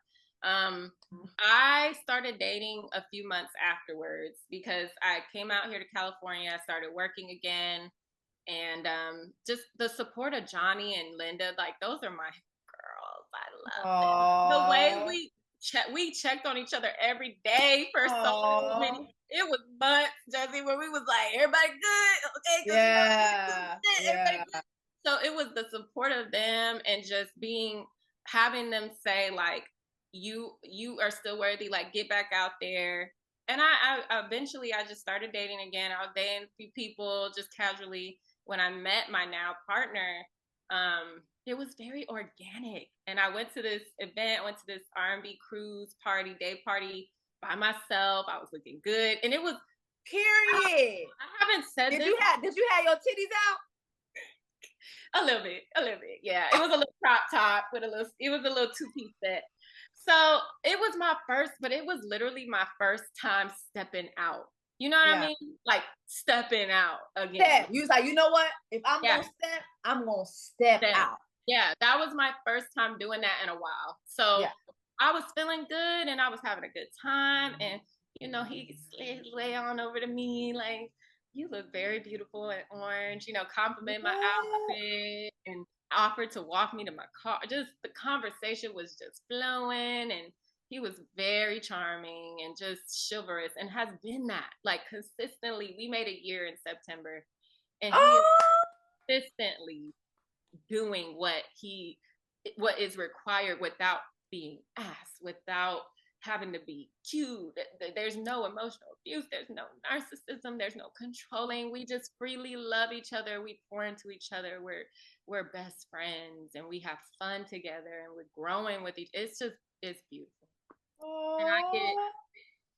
I started dating a few months afterwards because I came out here to California. I started working again, and just the support of Johnny and Linda, like those are my girls. I love them. The way Oh, we checked on each other every day for so oh, many. It was months, Jessie, where we was like, everybody good, okay? Because yeah, everybody yeah, good. So it was the support of them and just having them say like, you are still worthy, like get back out there. And I eventually I just started dating again. I was dating a few people just casually. When I met my now partner, it was very organic. And I went to this event, went to this R&B cruise party, day party by myself. I was looking good, and it was. period. I haven't said Did this. you have your titties out? A little bit, a little bit. Yeah, it was a little crop top with a little. It was a little two-piece set. So it was my first, but it was literally my first time stepping out. You know what I Yeah. mean? Like stepping out again. Step. You was like, you know what? If I'm Yeah, gonna step, I'm gonna step step. out. Yeah, that was my first time doing that in a while. So Yeah. I was feeling good and I was having a good time. And he slid way on over to me like, "You look very beautiful in orange." Compliment my What? outfit and offered to walk me to my car. Just the conversation was just flowing, and he was very charming and just chivalrous, and has been that like consistently. We made a year in September, and he is Oh, consistently doing what is required without being asked, without having to be cued. There's no emotional abuse, there's no narcissism, there's no controlling. We just freely love each other. We pour into each other. We're best friends, and we have fun together, and we're growing with each. It's beautiful. And I get, oh,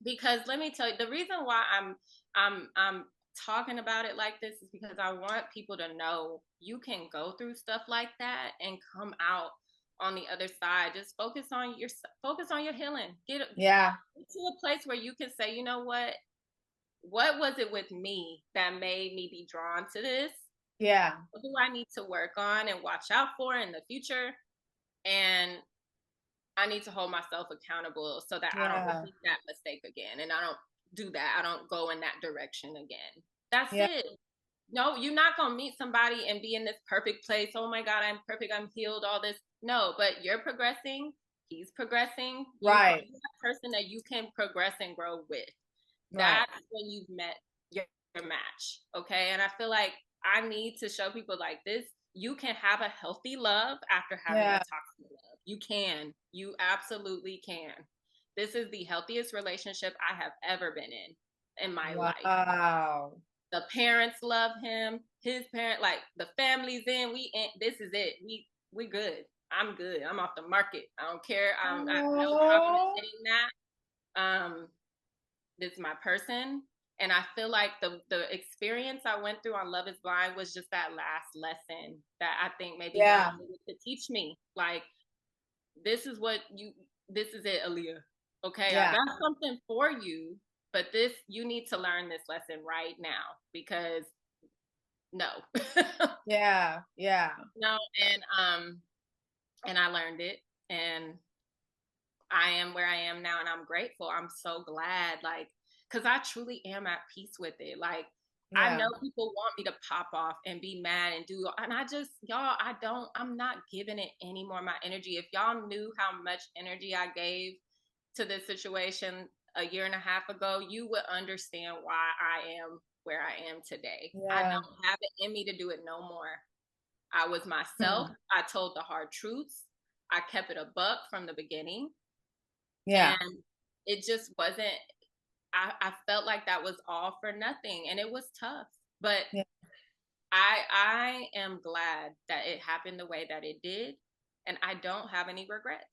because let me tell you, the reason why I'm talking about it like this is because I want people to know you can go through stuff like that and come out on the other side. Just focus on your healing. Get yeah, to a place where you can say, you know what was it with me that made me be drawn to this? yeah, What do I need to work on and watch out for in the future? And I need to hold myself accountable so that I don't yeah, repeat that mistake again, and I don't do that. I don't go in that direction again. That's yeah. it. No, you're not going to meet somebody and be in this perfect place. Oh my God, I'm perfect. I'm healed, all this. No, but you're progressing. He's progressing. You find Right, that person that you can progress and grow with. right. That's when you've met your match. Okay. And I feel like I need to show people like this. You can have a healthy love after having a Yeah. toxic love. You can. You absolutely can. This is the healthiest relationship I have ever been in my life. Wow. The parents love him. His parent, like the family's in. This is it. We good. I'm good. I'm off the market. I don't care. I have no problem Oh, admitting that. This is my person. And I feel like the experience I went through on Love is Blind was just that last lesson that I think maybe God yeah, needed to teach me. Like, this is this is it, Aaliyah. Okay, I yeah, got something for you, but you need to learn this lesson right now, because no. yeah, yeah, No, and I learned it, and I am where I am now, and I'm grateful. I'm so glad, like, because I truly am at peace with it. Like, I yeah, know people want me to pop off and be mad and do, and y'all, I'm not giving it any more of my energy. If y'all knew how much energy I gave to this situation a year and a half ago, you would understand why I am where I am today. I yeah. don't have it in me to do it no more. I was myself. Hmm. I told the hard truths. I kept it a buck from the beginning, Yeah, and it just wasn't. I felt like that was all for nothing, and it was tough. But Yeah. I am glad that it happened the way that it did, and I don't have any regrets.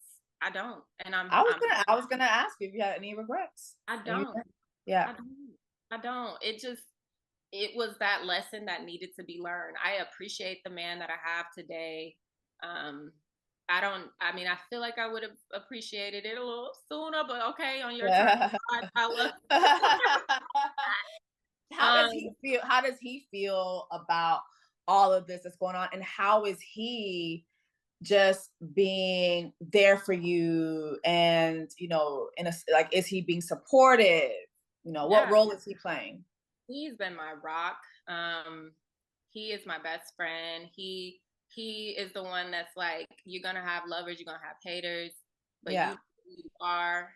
I don't, and I was gonna ask you if you had any regrets. I And you don't. didn't. Yeah. I don't. I don't. It was that lesson that needed to be learned. I appreciate the man that I have today. Um, I don't. I mean, I feel like I would have appreciated it a little sooner, but okay, on your terms. Yeah. I love. How does he feel? How does he feel about all of this that's going on, and how is he just being there for you? And in a like, is he being supportive? What Yeah, role is he playing? he's been my rock. He is my best friend. He is the one that's like, you're gonna have lovers, you're gonna have haters, but Yeah. you are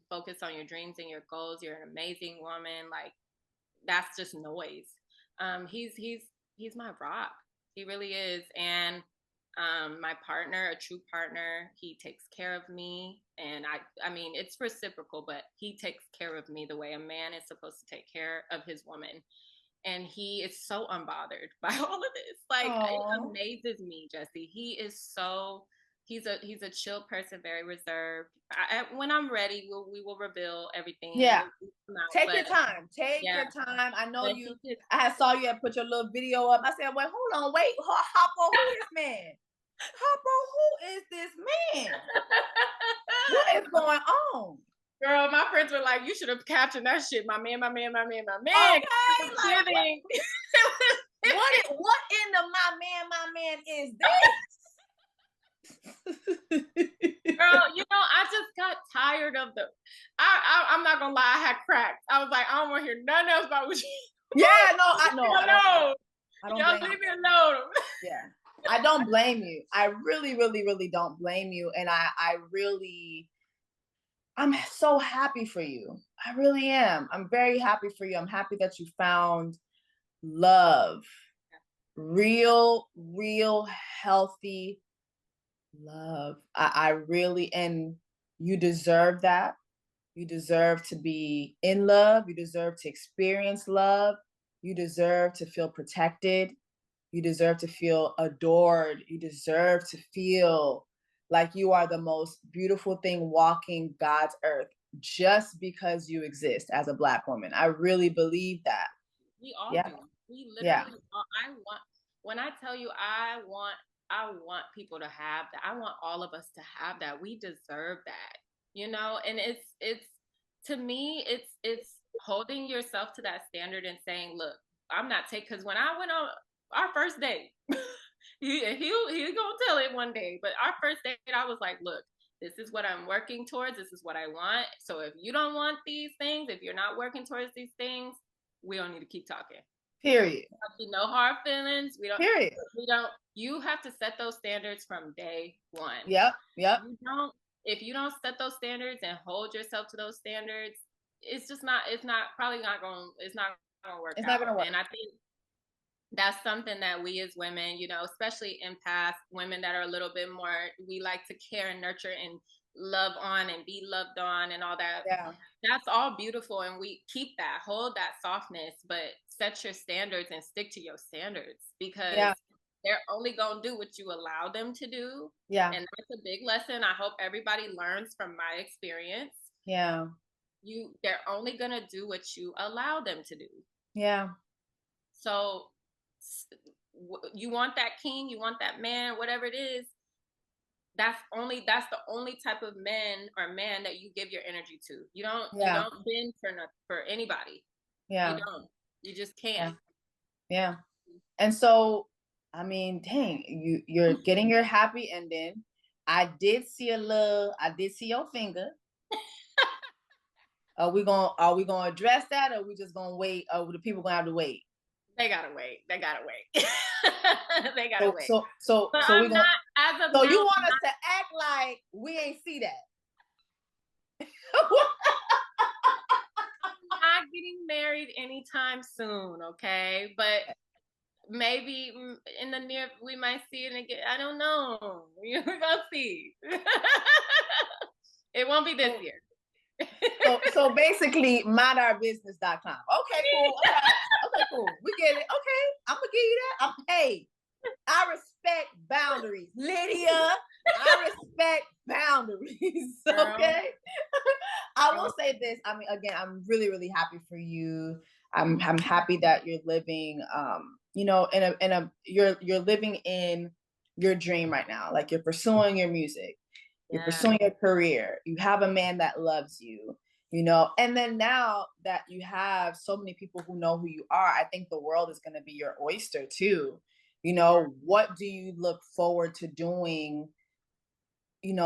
focused on your dreams and your goals. You're an amazing woman. Like, that's just noise. He's my rock. He really is. And my partner, a true partner, he takes care of me. And I mean, it's reciprocal, but he takes care of me the way a man is supposed to take care of his woman. And he is so unbothered by all of this. Like, it Oh. amazes me, Jessie. He's a chill person, very reserved. When I'm ready, we will reveal everything, and Yeah. we'll come out. Take your But time. Take yeah, your time. I know but you. he just I had saw you had put your little video up. I said, "Wait, hold on, wait, Hoppo, who this man? Hoppo, who is this man? What is going on?" Girl, my friends were like, you should have captioned that shit. My man, my man, my man, my man. It Okay, was like what? giving. What in the my man is this? Girl, I just got tired of the. I'm not gonna lie, I had cracked. I was like, I don't want to hear nothing else about what you. Yeah, no, I know. I don't Y'all blame leave you. me alone. Yeah, I don't blame you. I really, really, really don't blame you, and I'm so happy for you. I really am. I'm very happy for you. I'm happy that you found love, real, healthy love. I really, and you deserve that. You deserve to be in love. You deserve to experience love. You deserve to feel protected. You deserve to feel adored. You deserve to feel like you are the most beautiful thing walking God's earth just because you exist as a Black woman. I really believe that. We all Yeah. do. We Yeah. literally. I want. When I tell you, I want people to have that. I want all of us to have that. We deserve that. And it's to me, it's holding yourself to that standard and saying, look, I'm not taking, because when I went on our first date, he'll gonna tell it one day, but our first date, I was like, look, this is what I'm working towards. This is what I want. So if you don't want these things, if you're not working towards these things, we don't need to keep talking. Period. No hard feelings. Period. You have to set those standards from day one. Yep. If you don't set those standards and hold yourself to those standards, it's not gonna work It's not out. gonna work. And I think that's something that we as women, especially empaths, women that are a little bit more, we like to care and nurture and love on and be loved on and all that. Yeah. That's all beautiful, and we keep that, hold that softness, but set your standards and stick to your standards, because they're only gonna do what you allow them to do. Yeah. And that's a big lesson. I hope everybody learns from my experience. Yeah. They're only gonna do what you allow them to do. Yeah. So you want that king, you want that man, whatever it is, that's the only type of man that you give your energy to. You don't bend for anybody. Yeah. You don't. You just can't. Yeah. And so, I mean, dang, you're getting your happy ending. I did see your finger. Are we gonna address that, or are we just gonna wait? Or the people gonna have to wait? They gotta wait. They gotta wait. They gotta wait. So I'm not, as of now, you want us to act like we ain't see that? I'm not getting married anytime soon, okay? But maybe in the near, we might see it again. I don't know. We're gonna see. It won't be this year. So basically, mindourbusiness.com. Okay, cool. All right. Okay, cool. We get it. Okay, I'm gonna give you that. Hey, I respect boundaries, Lydia. I respect boundaries. Okay. I will say this. I mean, again, I'm really, really happy for you. I'm happy that you're living, you're living in your dream right now. Like you're pursuing your music, you're pursuing your career. You have a man that loves you, and then now that you have so many people who know who you are, I think the world is going to be your oyster too. What do you look forward to doing, in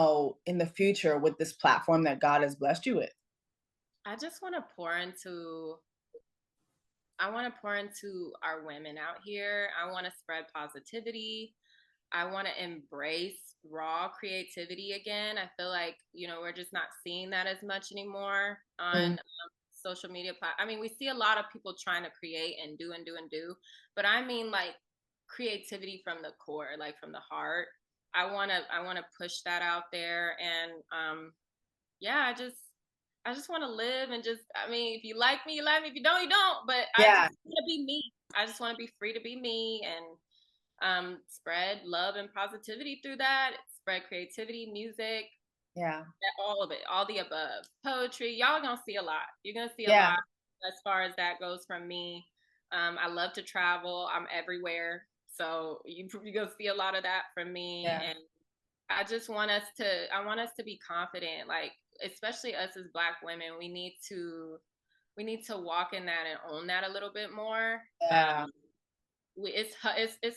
the future with this platform that God has blessed you with? I just want to pour into our women out here. I want to spread positivity. I want to embrace raw creativity again. I feel like, we're just not seeing that as much anymore on social media. I mean, we see a lot of people trying to create and do and do and do, but I mean like creativity from the core, like from the heart. I want to push that out there. And yeah, I just want to live and I mean, if you like me, you like me. If you don't, you don't. But I just want to be me. I just want to be free to be me and spread love and positivity through that. Spread creativity, music. Yeah. All of it, all the above. Poetry. Y'all gonna see a lot. You're gonna see a lot as far as that goes from me. I love to travel. I'm everywhere. So you're gonna see a lot of that from me. Yeah. And I want us to be confident, like especially us as Black women, we need to walk in that and own that a little bit more. Yeah. It's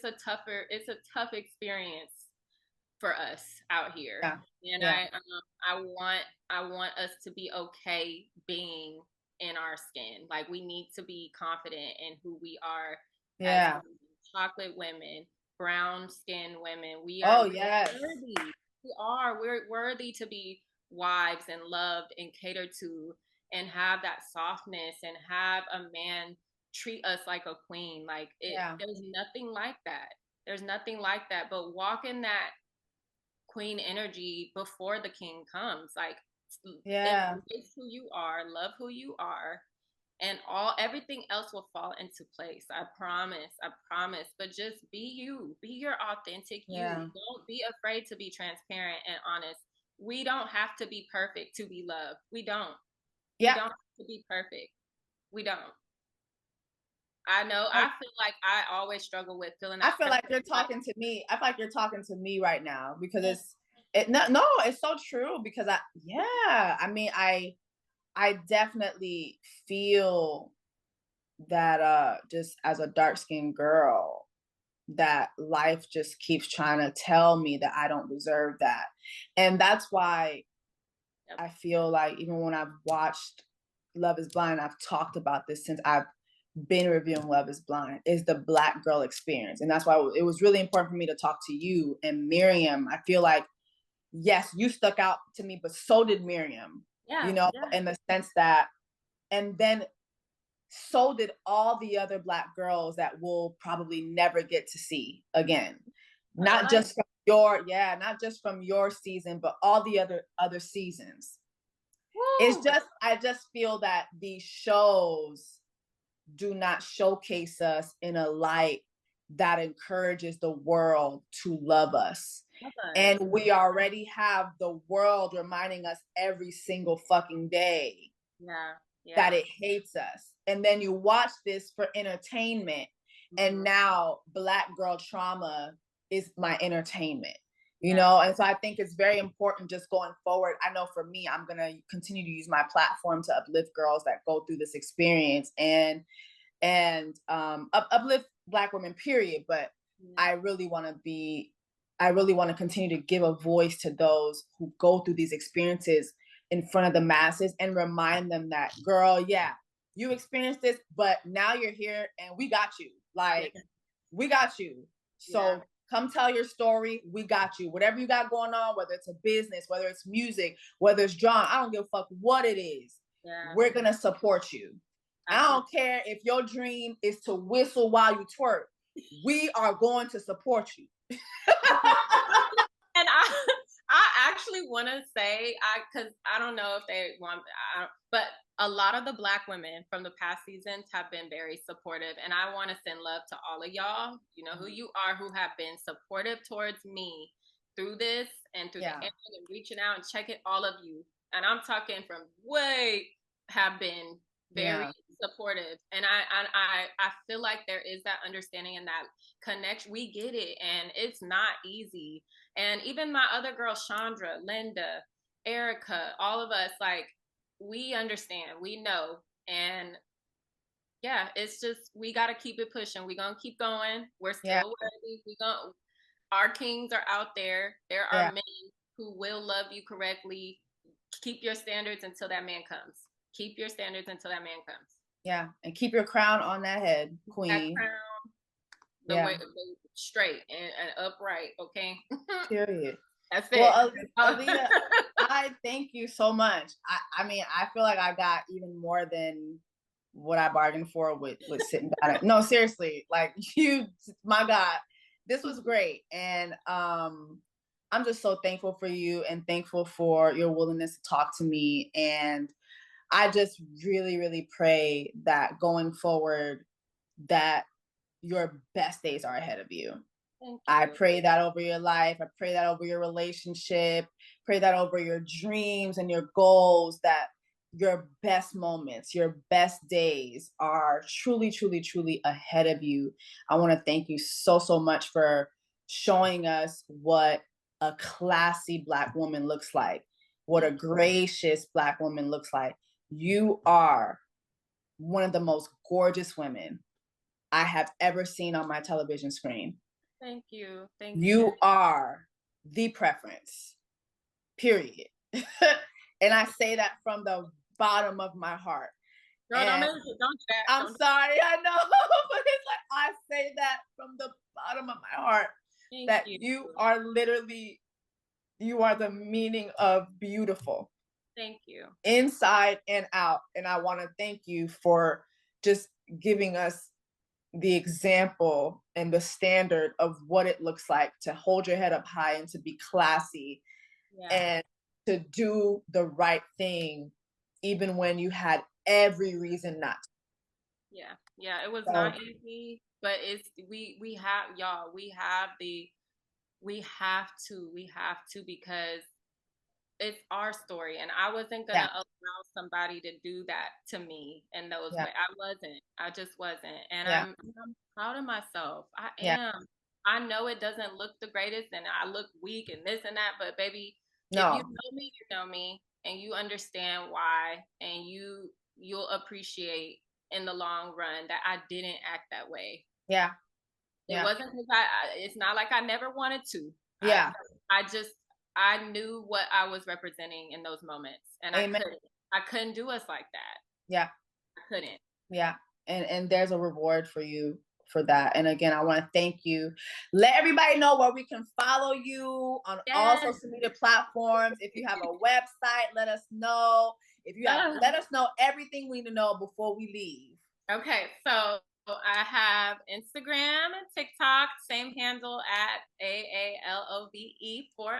a tough experience for us out here. Yeah. And yeah. I want us to be okay being in our skin. Like we need to be confident in who we are. Yeah. As chocolate women, brown skinned women. We are worthy. We're worthy to be wives and loved and catered to and have that softness and have a man treat us like a queen. Like there's nothing like that. There's nothing like that. But walk in that queen energy before the king comes. Like embrace who you are, love who you are, and everything else will fall into place. I promise. But just be you. Be your authentic you. Don't be afraid to be transparent and honest. We don't have to be perfect to be loved. We don't. We don't have to be perfect. We don't. I know. I feel like I always struggle with feeling that. I feel like you're talking to me. I feel like you're talking to me right now because it's so true because I mean, I definitely feel that just as a dark-skinned girl, that life just keeps trying to tell me that I don't deserve that. And that's why I feel like even when I've watched Love is Blind, I've talked about this since I've been reviewing Love is Blind, is the Black girl experience. And that's why it was really important for me to talk to you and Miriam. I feel like, yes, you stuck out to me, but so did Miriam, in the sense that, and then so did all the other Black girls that we'll probably never get to see again. Not just from your season, but all the other seasons. Woo! I just feel that these shows do not showcase us in a light that encourages the world to love us. And we already have the world reminding us every single fucking day that it hates us. And then you watch this for entertainment, and now Black girl trauma is my entertainment. And so I think it's very important just going forward. I know for me, I'm going to continue to use my platform to uplift girls that go through this experience and uplift Black women, period. But I really want to continue to give a voice to those who go through these experiences in front of the masses and remind them that, girl, you experienced this, but now you're here and we got you. Like, we got you. So come tell your story. We got you. Whatever you got going on, whether it's a business, whether it's music, whether it's drawing, I don't give a fuck what it is. We're going to support you. I don't care if your dream is to whistle while you twerk. We are going to support you. And I actually want to say, because I don't know if they want, but a lot of the Black women from the past seasons have been very supportive. And I want to send love to all of y'all. You know who you are, who have been supportive towards me through this and through the end and reaching out and checking all of you. And I'm talking from way have been very supportive. And I feel like there is that understanding and that connection. We get it. And it's not easy. And even my other girls, Chandra, Linda, Erica, all of us, like, we understand, we know. And yeah, it's just, we got to keep it pushing. We're going to keep going. We're still worthy. Our kings are out there. There are men who will love you correctly. Keep your standards until that man comes. Keep your standards until that man comes. Yeah, and keep your crown on that head, queen. That crown, way, straight and upright, okay? Period. That's it. Well, Aaliyah, I thank you so much. I mean, I feel like I got even more than what I bargained for with sitting down. No, seriously, like, you, my God, this was great. And I'm just so thankful for you and thankful for your willingness to talk to me. And I just really, really pray that going forward, that your best days are ahead of you. I pray that over your life. I pray that over your relationship. Pray that over your dreams and your goals, that your best moments, your best days are truly, truly, truly ahead of you. I want to thank you so, so much for showing us what a classy Black woman looks like, what a gracious Black woman looks like. You are one of the most gorgeous women I have ever seen on my television screen. Thank you. You are the preference, period. And I say that from the bottom of my heart. Girl, don't do that. I'm sorry, I know, but it's like, I say that from the bottom of my heart. That you are literally, you are the meaning of beautiful. Thank you. Inside and out. And I want to thank you for just giving us the example and the standard of what it looks like to hold your head up high and to be classy and to do the right thing, even when you had every reason not to. Yeah, it was not easy, but we have to, because it's our story, and I wasn't gonna allow somebody to do that to me in those ways. I just wasn't. And I'm proud of myself. I am. I know it doesn't look the greatest and I look weak and this and that, but baby, if you know me, you know me, and you understand why, and you'll appreciate in the long run that I didn't act that way. It wasn't because it's not like I never wanted to. I knew what I was representing in those moments, and I couldn't do us like that. I couldn't. And there's a reward for you for that. And again, I want to thank you. Let everybody know where we can follow you on all social media platforms. If you have a website, let us know. If you have, let us know everything we need to know before we leave. Okay, so I have Instagram and TikTok, same handle at AALOVE4_.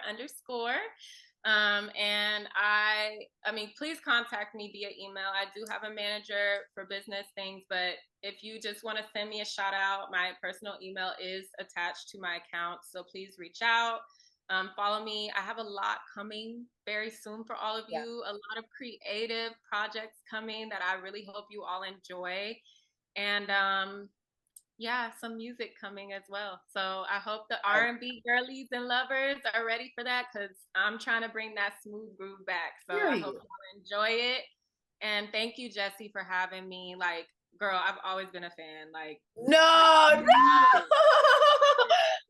And I mean, please contact me via email. I do have a manager for business things, but if you just want to send me a shout out, my personal email is attached to my account. So please reach out. Follow me. I have a lot coming very soon for all of you. A lot of creative projects coming that I really hope you all enjoy. And some music coming as well. So I hope the R&B girlies and lovers are ready for that, because I'm trying to bring that smooth groove back. So I hope you enjoy it. And thank you, Jessie, for having me. Like, girl, I've always been a fan. Like, no.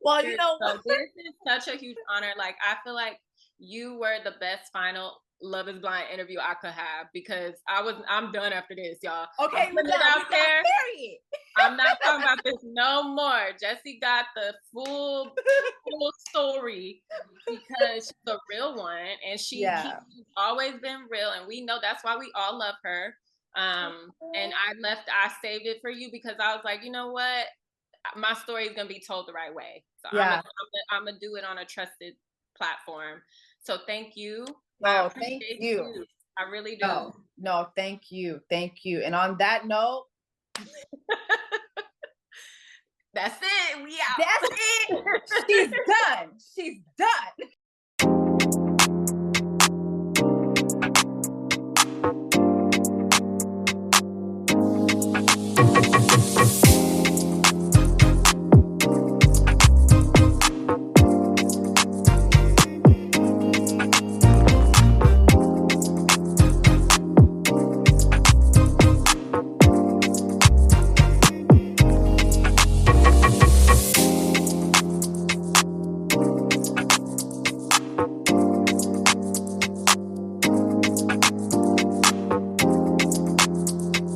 Well, you know, so this is such a huge honor. Like, I feel like you were the best final Love is Blind interview I could have, because I'm done after this, y'all. Okay, I'm putting it out there. I'm not talking about this no more. Jessie got the full story, because she's the real one, and she's always been real, and we know that's why we all love her. And I saved it for you, because I was like, you know what, my story is gonna be told the right way. So I'm gonna do it on a trusted platform. So thank you. Oh, thank you. I really do. No, thank you. Thank you. And on that note, that's it. We out. That's it. She's done. She's